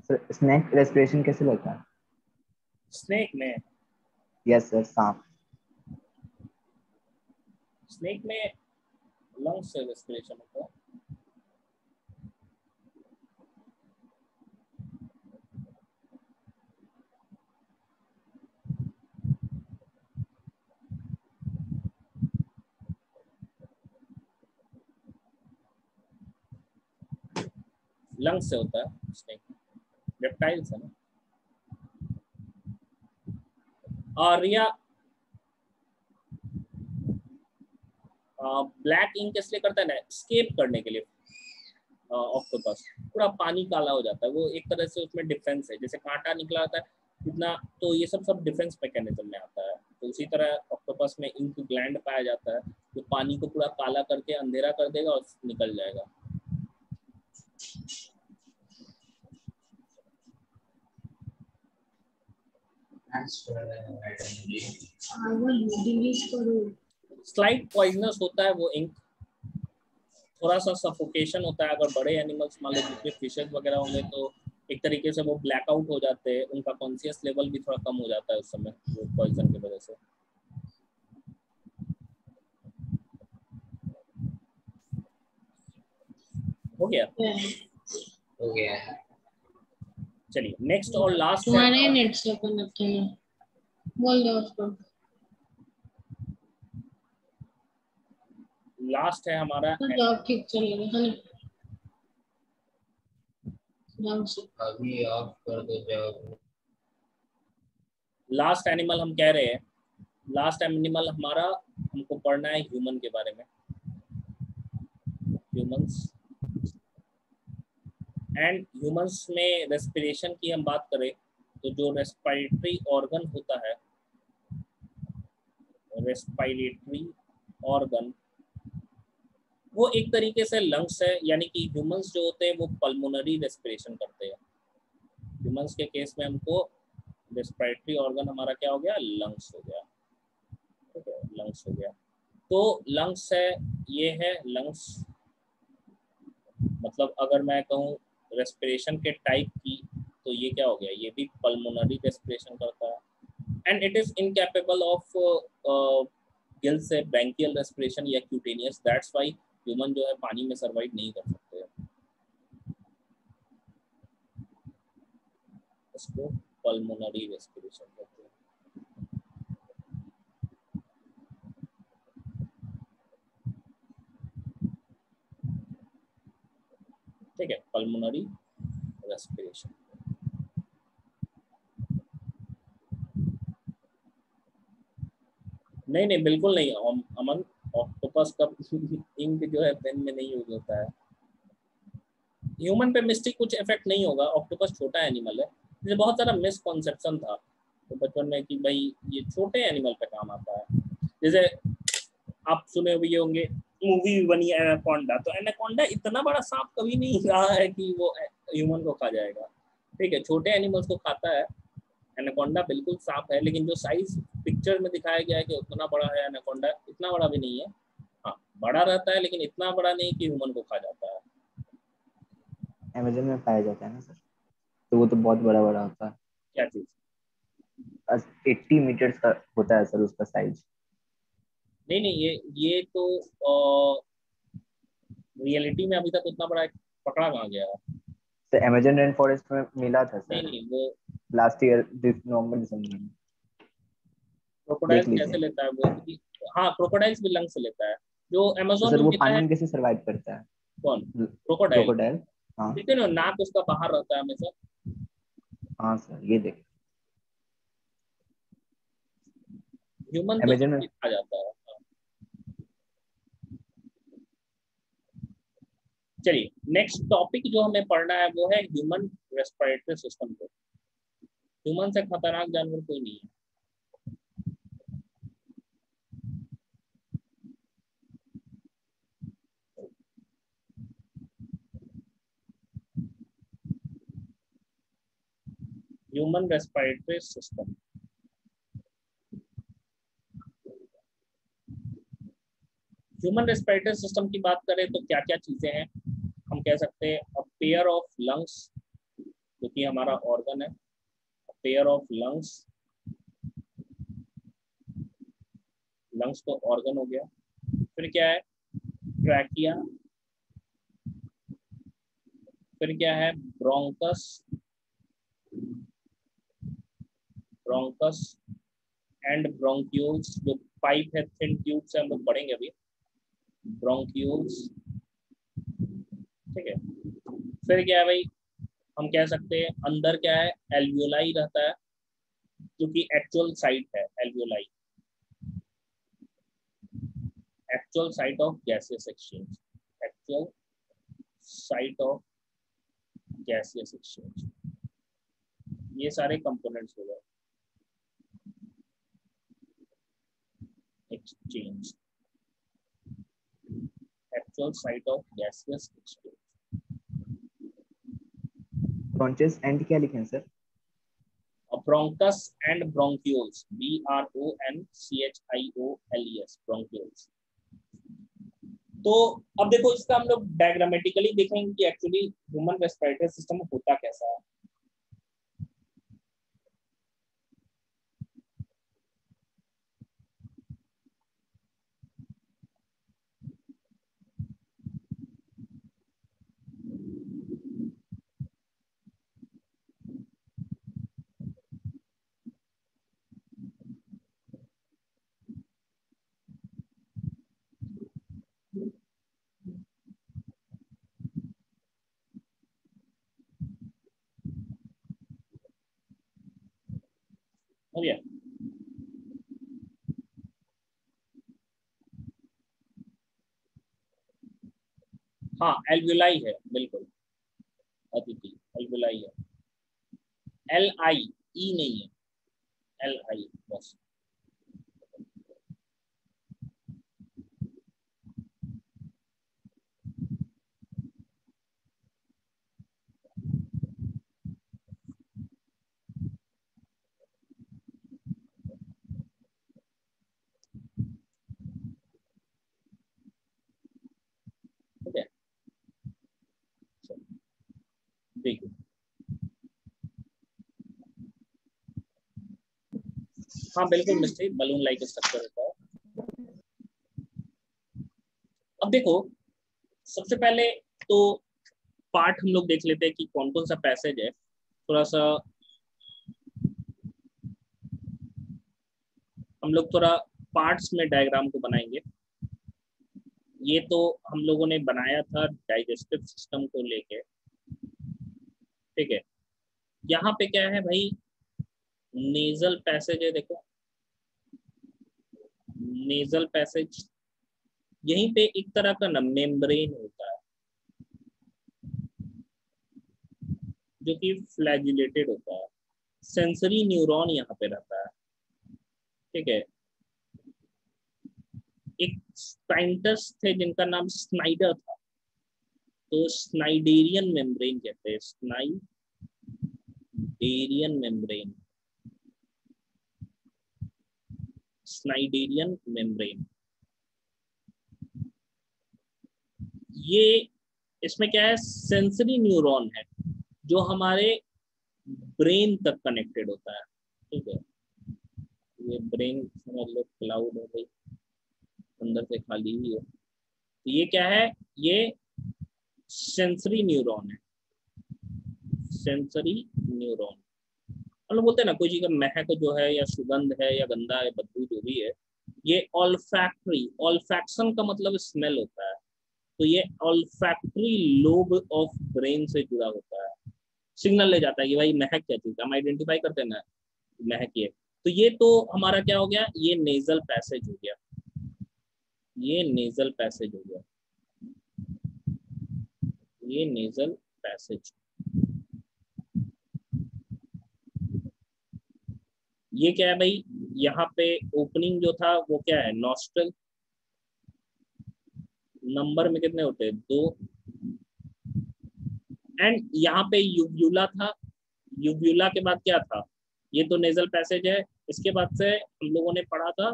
सर स्नेक रेस्पिरेशन कैसे लेता है? स्नेक में यस सर, सांप। स्नेक में लंग्स से रेस्पिरेशन होता है। लंग्स से होता है स्नेक, रेप्टाइल्स है ना। और या ब्लैक इंक इसलिए करता है ना, स्केप करने के लिए। ऑक्टोपस पूरा पानी काला हो जाता है, वो एक तरह से उसमें डिफेंस है, जैसे कांटा निकला आता है इतना, तो ये सब डिफेंस मैकेनिज्म में आता है। तो उसी तरह ऑक्टोपस में इंक ग्लैंड पाया जाता है, जो पानी को पूरा काला करके अंधेरा कर देगा और निकल जाएगा। स्लाइट पॉइजनस होता है वो इंक, थोड़ा सा सफोकेशन होता है। अगर बड़े एनिमल्स मान लो जितने फिशेस वगैरह होंगे तो एक तरीके से वो ब्लैकआउट हो जाते हैं, उनका कॉन्शियस लेवल भी थोड़ा कम हो जाता है उस समय वो पॉइजन की वजह से। हो गया? हो गया। चलिए नेक्स्ट और लास्ट तुम्हारे नेट से ओपन रखे हैं, बोल दो उसको। लास्ट है हमारा जॉब ठीक चलेगा है ना, अभी ऑफ कर दो जॉब। लास्ट एनिमल हम कह रहे हैं, लास्ट एनिमल हमारा हमको पढ़ना है ह्यूमन के बारे में। ह्यूमंस एंड ह्यूमंस में रेस्पिरेशन की हम बात करें तो जो रेस्पिरेटरी ऑर्गन होता है, रेस्पिरेटरी ऑर्गन वो एक तरीके से लंग्स है, यानी कि ह्यूमंस जो होते हैं वो पल्मोनरी रेस्पिरेशन करते हैं। ह्यूमंस के केस में हमको रेस्पिरेटरी ऑर्गन हमारा क्या हो गया, लंग्स हो गया। ठीक है, लंग्स हो गया। तो लंग्स है, ये है लंग्स। मतलब अगर मैं कहूँ रेस्पिरेशन के टाइप की, तो ये क्या हो गया, ये भी पल्मोनरी रेस्पिरेशन करता है। And it is incapable of gill से ब्रैंकियल रेस्पिरेशन या क्यूटेनियस, दैट्स व्हाई ह्यूमन जो है पानी में सर्वाइव नहीं कर सकते हैं। इसको पल्मोनरी रेस्पिरेशन कहते हैं। ठीक है, पल्मोनरी रेस्पिरेशन। नहीं बिल्कुल नहीं अमन, ऑक्टोपस का इंक जो है पेन में नहीं यूज होता है। ह्यूमन पे मिस्टेक कुछ इफेक्ट नहीं होगा, ऑक्टोपस छोटा एनिमल है। जैसे बहुत सारा मिसकॉन्सेप्शन था तो बचपन में कि भाई ये छोटे एनिमल पे काम आता है। जैसे आप सुने हुए होंगे, मूवी भी बनी है एनाकोंडा, तो एनाकोंडा इतना बड़ा सांप कभी नहीं रहा है कि वो ह्यूमन को खा जाएगा। ठीक है, छोटे एनिमल्स को खाता है। एनाकोंडा बिल्कुल सांप है, लेकिन जो साइज पिक्चर में दिखाया गया है कि उतना बड़ा है एनाकोंडा, इतना बड़ा भी नहीं है। हाँ बड़ा रहता है, लेकिन इतना बड़ा नहीं कि ह्यूमन को खा जाता है। अमेज़न में पाया जाता है ना सर, तो वो तो बहुत बड़ा बड़ा होता है। क्या चीज? 80 मीटर्स का होता है सर उसका साइज। नहीं ये तो रियलिटी में अभी तक उतना बड़ा पकड़ा कहाँ गया है। तो अमेज़न रेन फॉरेस्ट में मिला था सर, नहीं वो लास्ट ईयर नवंबर दिसंबर में। क्रोकोडाइल्स कैसे लेता है वो? हाँ क्रोकोडाइल्स भी लंग से लेता है। जो तो अमेज़न सर में वो मिलता पानी है। में कैसे सरवाइव करता है? कौन? क्रोकोडाइल। क्रोकोडाइल, हाँ देखते ना, नाक उसका बाहर रहता है हमेशा। हाँ सर, ये देख। ह्यूमन तो अमेजन में आ जाता है। चलिए नेक्स्ट टॉपिक जो हमें पढ़ना है वो है ह्यूमन रेस्पिरेटरी सिस्टम को। ह्यूमन से खतरनाक जानवर कोई नहीं है। Human respiratory system, human respiratory system की बात करें तो क्या क्या चीजें हैं। हम कह सकते हैं अ पेयर ऑफ लंग्स, जो कि हमारा ऑर्गन है, पेयर ऑफ लंग्स, लंग्स तो ऑर्गन हो गया। फिर क्या है, ट्रैकिया, फिर क्या है ब्रोंकस, ब्रोंकस एंड ब्रोंक्यूल्स, जो पाइप है थिन ट्यूब से हम लोग पढ़ेंगे अभी, ब्रोंक्यूल्स, ठीक है। फिर क्या है भाई, हम कह सकते हैं अंदर क्या है, एल्वियोलाई रहता है, जो कि एक्चुअल साइट है alveoli, actual site of gaseous exchange, actual site of gaseous exchange. ये सारे कंपोनेंट्स हो गए exchange, actual site of gaseous exchange. ब्रॉन्चेस and क्या लिखे हैं sir? Bronchus and bronchioles, BRONCHIOLES, bronchioles. तो अब देखो इसका हम लोग डायग्रामेटिकली देखेंगे कि एक्चुअली ह्यूमन रेस्पिरेटरी सिस्टम होता कैसा है। हो गया। हाँ एल्वियोलाई है बिल्कुल अदिति, एल्वियोलाई है, LI, E नहीं है, LI बस। ठीक है, देखिए हाँ बिल्कुल मिस्त्री, बलून लाइक स्ट्रक्चर होता है। अब देखो सबसे पहले तो पार्ट हम लोग देख लेते हैं कि कौन कौन सा पैसेज है। थोड़ा सा हम लोग थोड़ा पार्ट्स में डायग्राम को बनाएंगे। ये तो हम लोगों ने बनाया था डाइजेस्टिव सिस्टम को लेके, ठीक है। यहाँ पे क्या है भाई, नेजल पैसेज है, देखो नेजल पैसेज, यहीं पे एक तरह का ना मेम्ब्रेन होता है जो कि फ्लैजिलेटेड होता है। सेंसरी न्यूरॉन यहाँ पे रहता है, ठीक है। एक साइंटिस्ट थे जिनका नाम स्नाइडर था, तो स्नाइडेरियन मेम्ब्रेन कहते हैं, स्नाइडेरियन मेम्ब्रेन, स्नाइडेरियन मेम्ब्रेन। ये इसमें क्या है, सेंसरी न्यूरॉन है जो हमारे ब्रेन तक कनेक्टेड होता है, ठीक है। ये ब्रेन समझ लो क्लाउड है भाई, अंदर से खाली ही है। तो ये क्या है, ये सेंसरी न्यूरॉन है, सेंसरी न्यूरॉन। हम लोग बोलते हैं ना कोई चीज का महक जो है या सुगंध है या गंदा है, बदबू जो भी है, ये ऑल्फैक्टरी, ऑल्फैक्शन का मतलब स्मेल होता है, तो ये ऑल्फैक्टरी लोब ऑफ ब्रेन से जुड़ा होता है। सिग्नल ले जाता है कि भाई महक क्या चीज, हम आइडेंटिफाई करते हैं ना महक ये, तो ये तो हमारा क्या हो गया, ये नेजल पैसेज हो गया, ये नेजल पैसेज हो गया, ये नेजल पैसेज। ये क्या है भाई, यहाँ पे ओपनिंग जो था वो क्या है, नॉस्ट्रल। नंबर में कितने होते हैं, 2। एंड यहाँ पे यूव्यूला था, यूव्यूला के बाद क्या था, ये तो नेजल पैसेज है। इसके बाद से हम लोगों ने पढ़ा था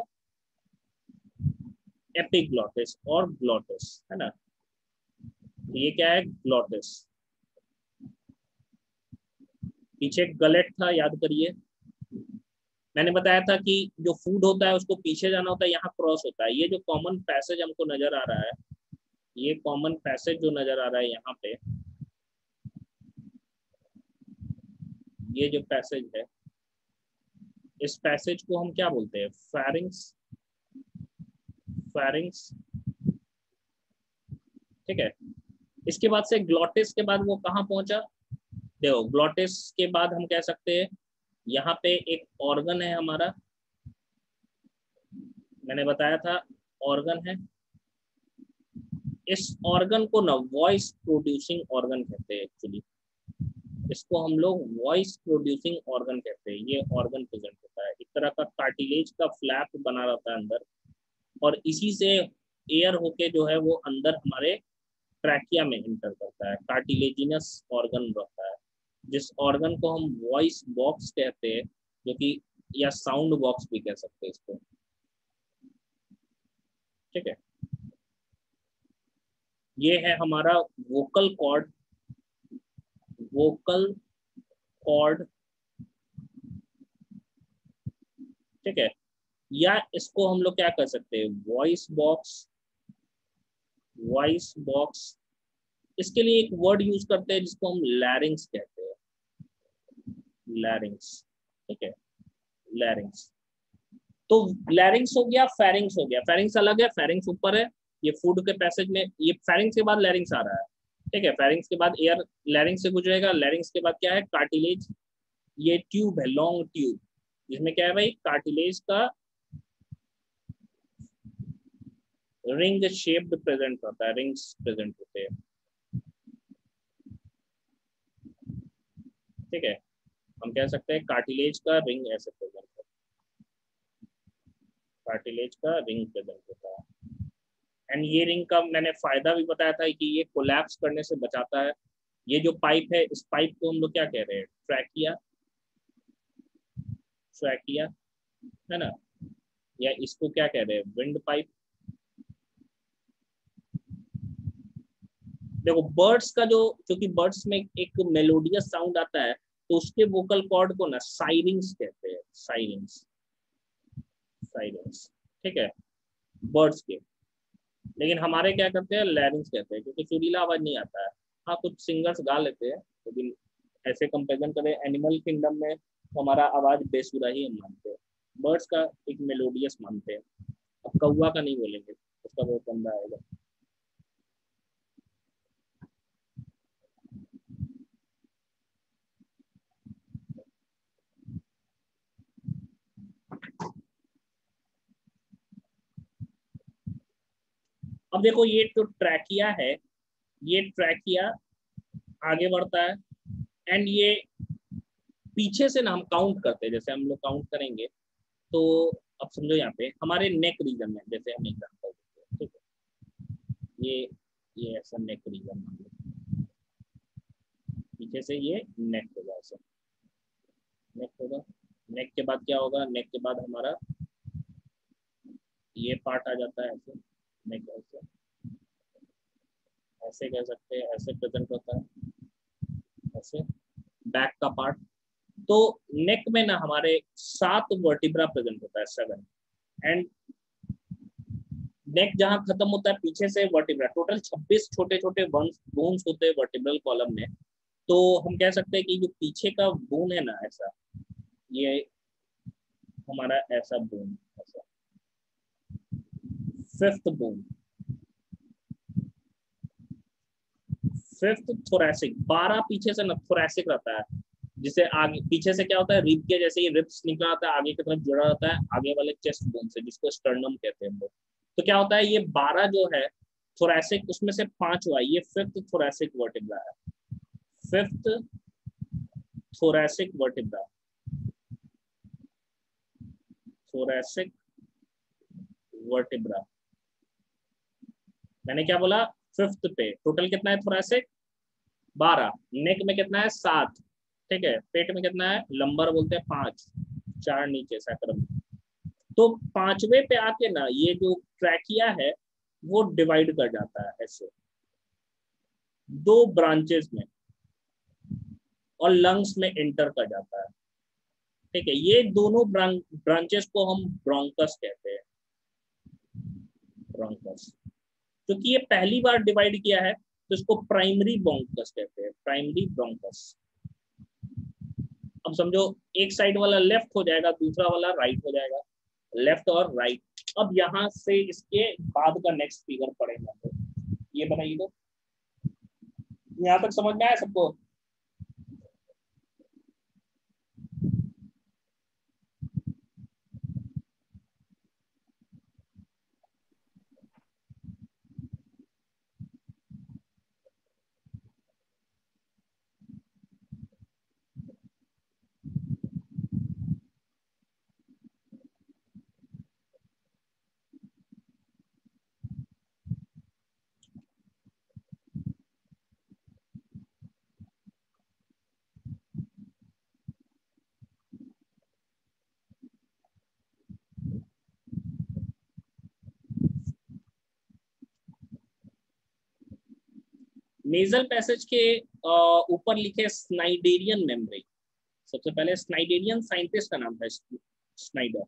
एपिग्लॉटिस और ग्लॉटिस, है ना। ये क्या है, ग्लॉटिस। पीछे गलेट था, याद करिए। मैंने बताया था कि जो फूड होता है उसको पीछे जाना होता है, यहाँ क्रॉस होता है। ये जो कॉमन पैसेज हमको नजर आ रहा है, ये कॉमन पैसेज जो नजर आ रहा है यहाँ पे, ये जो पैसेज है, इस पैसेज को हम क्या बोलते हैं, फेरिंग्स। फेरिंग्स, ठीक है। इसके बाद से ग्लॉटिस के बाद वो कहाँ पहुंचा, देखो ग्लॉटिस के बाद हम कह सकते हैं यहाँ पे एक ऑर्गन है हमारा, मैंने बताया था ऑर्गन है। इस ऑर्गन को ना वॉइस प्रोड्यूसिंग ऑर्गन कहते हैं एक्चुअली, इसको हम लोग वॉइस प्रोड्यूसिंग ऑर्गन कहते हैं। ये ऑर्गन प्रेजेंट होता है, एक तरह का कार्टिलेज का फ्लैप बना रहता है अंदर, और इसी से एयर होके जो है वो अंदर हमारे ट्रैकिया में इंटर करता है। कार्टिलेजिनस ऑर्गन रहता है, जिस ऑर्गन को हम वॉइस बॉक्स कहते हैं, जो कि या साउंड बॉक्स भी कह सकते हैं इसको, ठीक है। ये है हमारा वोकल कॉर्ड, वोकल कॉर्ड, ठीक है। या इसको हम लोग क्या कर सकते हैं, वॉइस बॉक्स, वॉइस बॉक्स। इसके लिए एक वर्ड यूज करते हैं जिसको हम लैरिंग्स कहते हैं, लैरिंग्स, ठीक है, लैरिंग्स। तो लैरिंग्स हो गया, फेरिंग्स हो गया। फेरिंग्स अलग है, फेरिंग्स ऊपर है, ये फूड के पैसेज में, ये फेरिंग्स के बाद लैरिंग्स आ रहा है, ठीक है। फेरिंग्स के बाद एयर लैरिंग्स से गुजरेगा, लैरिंग्स के बाद क्या है, कार्टिलेज। ये ट्यूब है, लॉन्ग ट्यूब, जिसमें क्या है भाई, कार्टिलेज का रिंग शेप्ड प्रेजेंट होता है, रिंग्स प्रेजेंट होते हैं, ठीक है। हम कह सकते हैं कार्टिलेज का रिंग ऐसे प्रेजेंट होता है, कार्टिलेज का रिंग प्रेजेंट होता है। एंड ये रिंग का मैंने फायदा भी बताया था कि ये कोलैप्स करने से बचाता है। ये जो पाइप है, इस पाइप को हम लोग क्या कह रहे हैं, ट्रैकिया, ट्रैकिया, है ना। या इसको क्या कह रहे हैं, विंड पाइप। देखो बर्ड्स का जो, क्योंकि बर्ड्स में एक मेलोडियस साउंड आता है, तो उसके वोकल कॉर्ड को ना साइरिंग्स कहते हैं, साइरिंग्स, साइरिंग्स, ठीक है, बर्ड्स के। लेकिन हमारे क्या करते हैं, लैरिंग्स कहते हैं, क्योंकि सुरीला आवाज नहीं आता है। हाँ कुछ सिंगर्स गा लेते हैं, लेकिन ऐसे कंपेरिजन करें एनिमल किंगडम में तो हमारा आवाज बेसुरा ही हम मानते हैं, बर्ड्स का एक मेलोडियस मानते हैं। अब कौवा का नहीं बोलेंगे, उसका बहुत गंदा आएगा। अब देखो ये जो ट्रैकिया है, ये ट्रैकिया आगे बढ़ता है, एंड ये पीछे से ना हम काउंट करते हैं, जैसे हम लोग काउंट करेंगे तो अब समझो यहाँ पे हमारे नेक रीजन में, जैसे हम एग्जाम्पल देते हैं, ठीक है, ये ऐसा नेक रीजन मान लो, पीछे से ये नेक होगा, ऐसा नेक होगा। नेक के बाद क्या होगा, नेक के बाद हमारा ये पार्ट आ जाता है, ऐसे नेक, ऐसे ऐसे कह सकते हैं, ऐसे प्रेजेंट होता है, ऐसे बैक का पार्ट। तो नेक में ना हमारे 7 वर्टिब्रा प्रेजेंट होता है, 7। एंड नेक जहां खत्म होता है पीछे से वर्टिब्रा, टोटल 26 छोटे छोटे बोन्स होते हैं वर्टिब्रल कॉलम में। तो हम कह सकते हैं कि जो पीछे का बोन है ना, ऐसा, ये हमारा ऐसा बोन, ऐसा 5th बोन, 5th थोरैसिक, 12 पीछे से ना थोरैसिक रहता है, जिसे आगे पीछे से क्या होता है, रिब के जैसे ही रिब्स निकला आता है, आगे की तरफ जुड़ा रहता है आगे वाले चेस्ट बोन से, जिसको स्टर्नम कहते हैं हम लोग। तो क्या होता है, ये 12 जो है थोरैसिक, उसमें से 5 हुआ, ये 5th थोरैसिक वर्टिब्रा है, 5th thoracic vertebra, thoracic vertebra. मैंने क्या बोला, 5th पे। टोटल कितना है थोरैसिक, 12। नेक में कितना है, 7। ठीक है, पेट में कितना है, लंबर बोलते हैं 5, 4 नीचे सैक्रम। तो 5वें पे आके ना ये जो ट्रैकिया है वो डिवाइड कर जाता है ऐसे 2 ब्रांचेस में, और लंग्स में एंटर कर जाता है। ठीक है, ये दोनों ब्रांचेस को हम ब्रोंकस कहते हैं, ब्रोंकस। क्योंकि ये पहली बार डिवाइड किया है तो इसको प्राइमरी ब्रोंकस कहते हैं, प्राइमरी ब्रोंकस। अब समझो एक साइड वाला लेफ्ट हो जाएगा, दूसरा वाला राइट हो जाएगा, लेफ्ट और राइट। अब यहाँ से इसके बाद का नेक्स्ट फिगर पड़ेगा, तो ये बनाइए। तो यहाँ तक समझ में आया सबको? नेजल पैसेज के ऊपर लिखे स्नाइडेरियन मेम्ब्रेन। सबसे पहले स्नाइडेरियन साइंटिस्ट का नाम था स्नाइडर।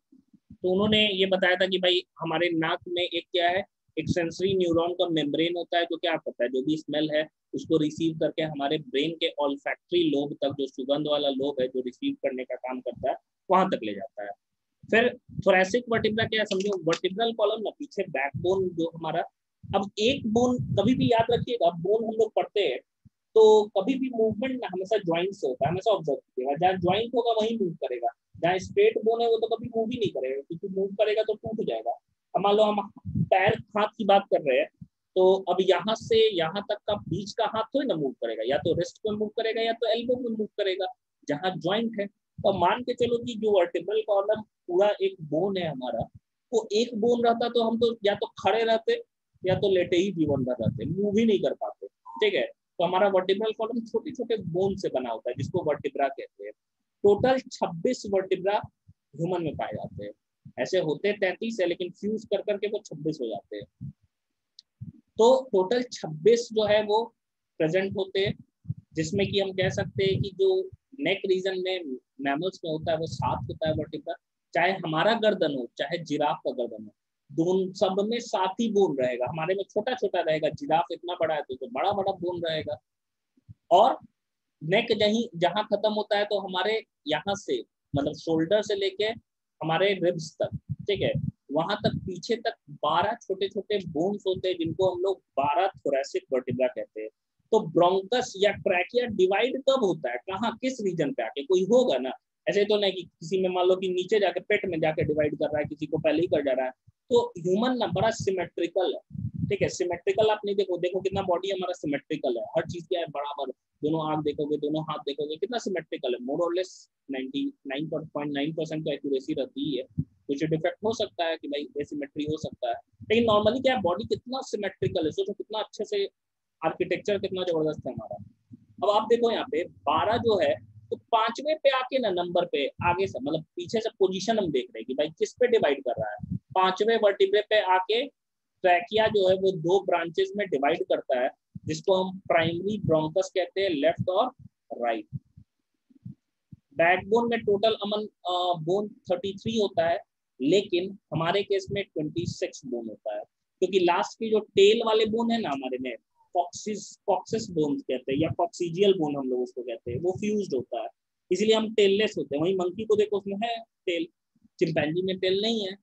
तो उन्होंने ये बताया था कि भाई हमारे नाक में एक क्या है, एक सेंसरी न्यूरॉन का मेम्ब्रेन होता है, जो क्या करता है, जो भी स्मेल है उसको रिसीव करके हमारे ब्रेन के ऑल्फैक्टरी लोब तक, जो सुगंध वाला लोब है जो रिसीव करने का काम करता है, वहां तक ले जाता है। फिर थोरैसिक वर्टिब्रा क्या है, समझो वर्टिब्रल कॉलम ना, पीछे बैकबोन जो हमारा। अब एक बोन कभी भी याद रखिएगा, बोन हम लोग पढ़ते हैं तो कभी भी मूवमेंट ना हमेशा ज्वाइंट से होता है, हमेशा ऑब्जर्व कीजिएगा। जहाँ ज्वाइंट होगा वहीं मूव करेगा, जहाँ स्ट्रेट बोन है वो तो कभी मूव ही नहीं करेगा, क्योंकि मूव करेगा तो टूट जाएगा। अब मान लो हम पैर हाथ की बात कर रहे हैं, तो अब यहाँ से यहाँ तक का बीच का हाथ थोड़ी ना मूव करेगा, या तो रिस्ट पे मूव करेगा या तो एल्बो पे मूव करेगा, जहाँ ज्वाइंट है। तो मान के चलो कि जो वर्टिब्रल कॉलम पूरा एक बोन है हमारा, वो एक बोन रहता तो हम तो या तो खड़े रहते या तो लेटे ही जीवन भर रहते, मूव ही नहीं कर पाते। ठीक है, तो हमारा वर्टिब्रल कॉलम छोटे छोटे बोन से बना होता है, जिसको वर्टिब्रा कहते हैं। टोटल 26 वर्टिब्रा ह्यूमन में पाए जाते हैं। ऐसे होते 33 है, लेकिन फ्यूज कर करके वो 26 हो जाते हैं। तो टोटल 26 जो है वो प्रेजेंट होते हैं, जिसमें कि हम कह सकते हैं कि जो नेक रीजन में मैमल्स में होता है वो 7 होता है वर्टिब्रा। चाहे हमारा गर्दन हो चाहे जिराफ का गर्दन हो, दोनों सब में 7 ही बोन रहेगा। हमारे में छोटा छोटा रहेगा, जिराफ इतना बड़ा है तो बड़ा बड़ा बोन रहेगा। और नेक जहाँ खत्म होता है तो हमारे यहाँ से मतलब शोल्डर से लेके हमारे रिब्स तक, ठीक है, वहां तक पीछे तक 12 छोटे छोटे बोन्स होते हैं, जिनको हम लोग 12 थोरैसिक वर्टिब्रा कहते हैं। तो ब्रोंकस या ट्रैकिया डिवाइड कब होता है, कहाँ, किस रीजन पे आके? कोई होगा ना, ऐसे तो नहीं कि किसी में मान लो कि नीचे जाके पेट में जाके डिवाइड कर रहा है, किसी को पहले ही कर जा रहा है। तो ह्यूमन ना बड़ा सिमेट्रिकल है। ठीक है, सिमेट्रिकल आप नहीं देखो कितना बॉडी हमारा सिमेट्रिकल है, हर चीज क्या है बराबर। दोनों आंख देखोगे, दोनों हाथ देखोगे, कितना सिमेट्रिकल है, मोर और लेस 99.9% तो एक्यूरेसी रहती ही है। कुछ डिफेक्ट हो सकता है कि भाई एसिमेट्री हो सकता है, लेकिन नॉर्मली क्या है, बॉडी कितना सिमेट्रिकल है। सोचो कितना अच्छे से आर्किटेक्चर कितना जबरदस्त है हमारा। अब आप देखो यहाँ पे 12 जो है, तो 5वें पे आके ना नंबर पे आगे से मतलब पीछे से पोजीशन हम देख रहे हैं कि भाई किस पे डिवाइड कर रहा है। 5वें वर्टिब्रे पे आके ट्रैकिया जो है वो 2 ब्रांचेस में डिवाइड करता है, जिसको हम प्राइमरी ब्रोंकस कहते हैं, लेफ्ट और राइट। बैकबोन में टोटल अमन बोन 33 होता है, लेकिन हमारे केस में 26 बोन होता है, क्योंकि लास्ट की जो टेल वाले बोन है ना हमारे में, कॉक्सिस बोन कहते हैं या कॉक्सिजियल बोन हम लोग उसको कहते हैं, वो फ्यूज्ड होता है, इसलिए हम टेललेस होते हैं। वहीं मंकी को देखो उसमें है टेल, चिंपैंजी में टेल नहीं है।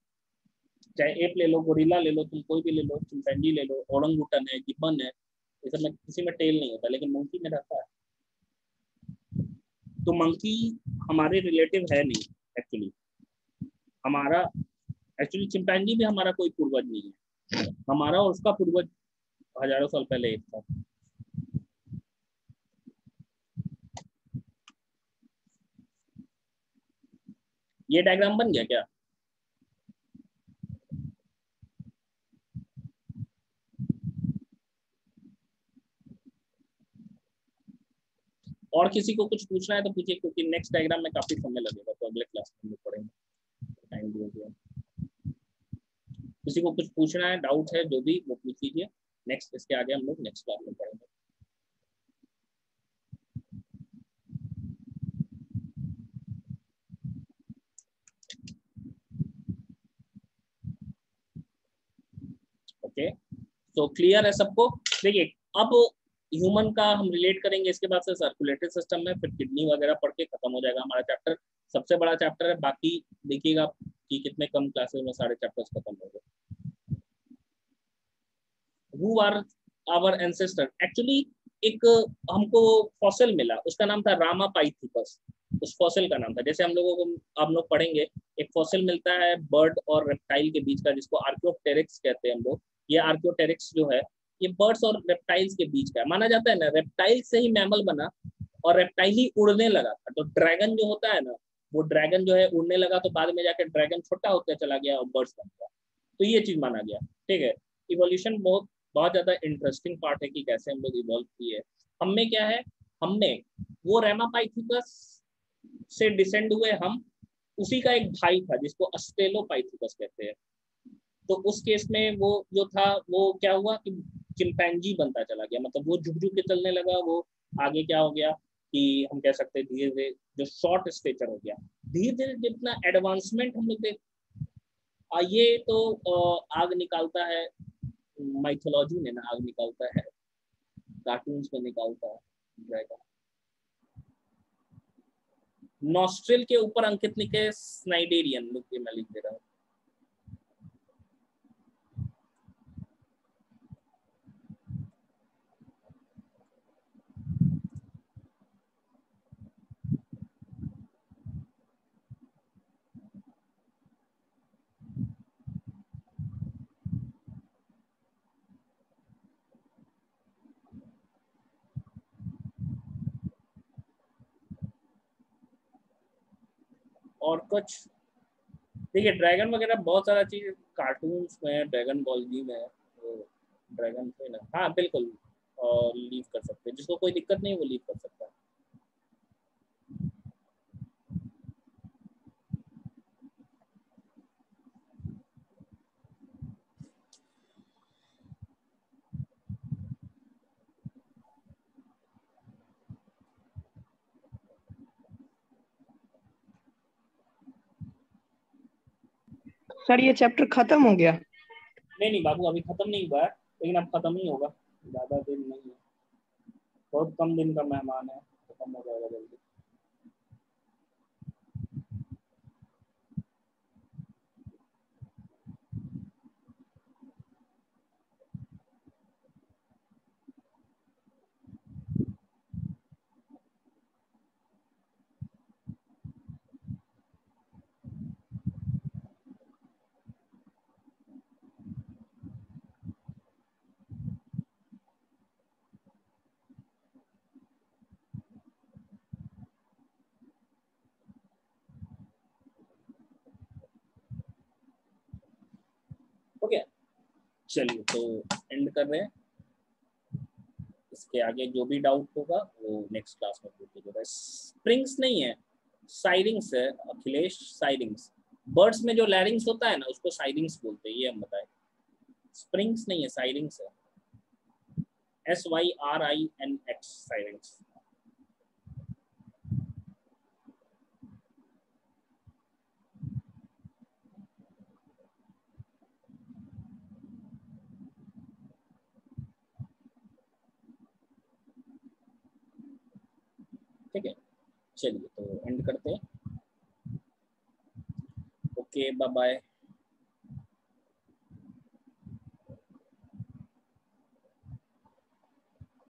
चाहे एप ले लो, गोरिल्ला ले लो, तुम कोई भी ले लो, चिंपैंजी ले लो, ओरंगुटन है, गिब्बन है, ये सब में किसी में टेल नहीं होता, लेकिन मंकी में रहता है। तो मंकी हमारे रिलेटिव है नहीं एक्चुअली। हमारा एक्चुअली चिंपैंजी भी हमारा कोई पूर्वज नहीं है, हमारा और उसका पूर्वज हजारों साल पहले एक था। ये डायग्राम बन गया क्या? और किसी को कुछ पूछना है तो पूछिए, क्योंकि नेक्स्ट डायग्राम में काफी समय लगेगा, तो अगले क्लास में हम लोग पढ़ेंगे, टाइम दिया गया। किसी को कुछ पूछना है, डाउट है, जो भी वो पूछ लीजिए। नेक्स्ट इसके आगे हम लोग नेक्स्ट क्लास में पढ़ेंगे। ओके, तो क्लियर है सबको? देखिए, अब ह्यूमन का हम रिलेट करेंगे, इसके बाद से सर्कुलेटरी सिस्टम में, फिर किडनी वगैरह पढ़ के खत्म हो जाएगा हमारा चैप्टर। सबसे बड़ा चैप्टर है, बाकी देखिएगा कि कितने कम क्लासेस में सारे चैप्टर्स खत्म हो गए। Who are our ancestor? Actually एक हमको फॉसिल मिला, उसका नाम था रामापाइथिकस। उस फॉसिल का नाम था, जैसे हम लोगों को, हम लोग पढ़ेंगे, एक फॉसिल मिलता है बर्ड और रेप्टाइल के बीच का, जिसको आर्कियोप्टेरिक्स कहते हैं हम लोग। ये आर्कियोप्टेरिक्स जो है, ये बर्ड्स और रेप्टाइल्स के बीच का है। माना जाता है ना, रेप्टाइल से ही मैमल बना और रेप्टाइल ही उड़ने लगा था। तो ड्रैगन जो होता है ना, वो ड्रैगन जो है उड़ने लगा, तो बाद में जाकर ड्रैगन छोटा होता चला गया और बर्ड्स बन गया। तो ये चीज माना गया। ठीक है, इवोल्यूशन बहुत बहुत ज्यादा इंटरेस्टिंग पार्ट है कि कैसे हम लोग इवॉल्व किए। हम में क्या है, हमने वो रेमापाइथिकस से डिसेंड हुए हम, उसी का एक भाई था जिसको अस्ट्रेलोपाइथिकस कहते हैं। तो उस केस में वो जो था, वो क्या हुआ कि चिंपैंजी बनता चला गया, मतलब वो झुक झुक के चलने लगा। वो आगे क्या हो गया कि हम कह सकते हैं धीरे धीरे जो शॉर्ट स्टेचर हो गया। धीरे धीरे जितना एडवांसमेंट हम लोग देख, ये तो आग निकालता है, माइथोलॉजी में ना आग निकालता है, कार्टून्स में निकालता है ड्रैगन। नॉस्ट्रिल के ऊपर अंकित लिखे स्नाइडेरियन, लुक ये मैं लिख दे रहा हूँ। और कुछ देखिए, ड्रैगन वगैरह बहुत सारा चीज कार्टून्स में, ड्रैगन बॉल जी में वो ड्रैगन थे ना, हाँ बिल्कुल, और लीव कर सकते हैं, जिसको कोई दिक्कत नहीं वो लीव कर सकता है। सर ये चैप्टर खत्म हो गया? नहीं नहीं बाबू, अभी खत्म नहीं हुआ है, लेकिन अब खत्म ही होगा, ज्यादा दिन नहीं है, बहुत कम दिन का मेहमान है, खत्म हो जाएगा जल्दी। ओके, चलिए तो एंड कर रहे हैं। इसके आगे जो भी डाउट होगा वो नेक्स्ट क्लास में पूछ लीजिएगा। स्प्रिंग्स नहीं है, साइरिंग्स है अखिलेश, साइरिंग्स। बर्ड्स में जो लैरिंग्स होता है ना, उसको साइरिंग्स बोलते हैं, ये हम बताएं। स्प्रिंग्स नहीं है, साइरिंग्स है, SYRINX, साइरिंग्स। ठीक है, चलिए तो एंड करते हैं। Okay, bye bye.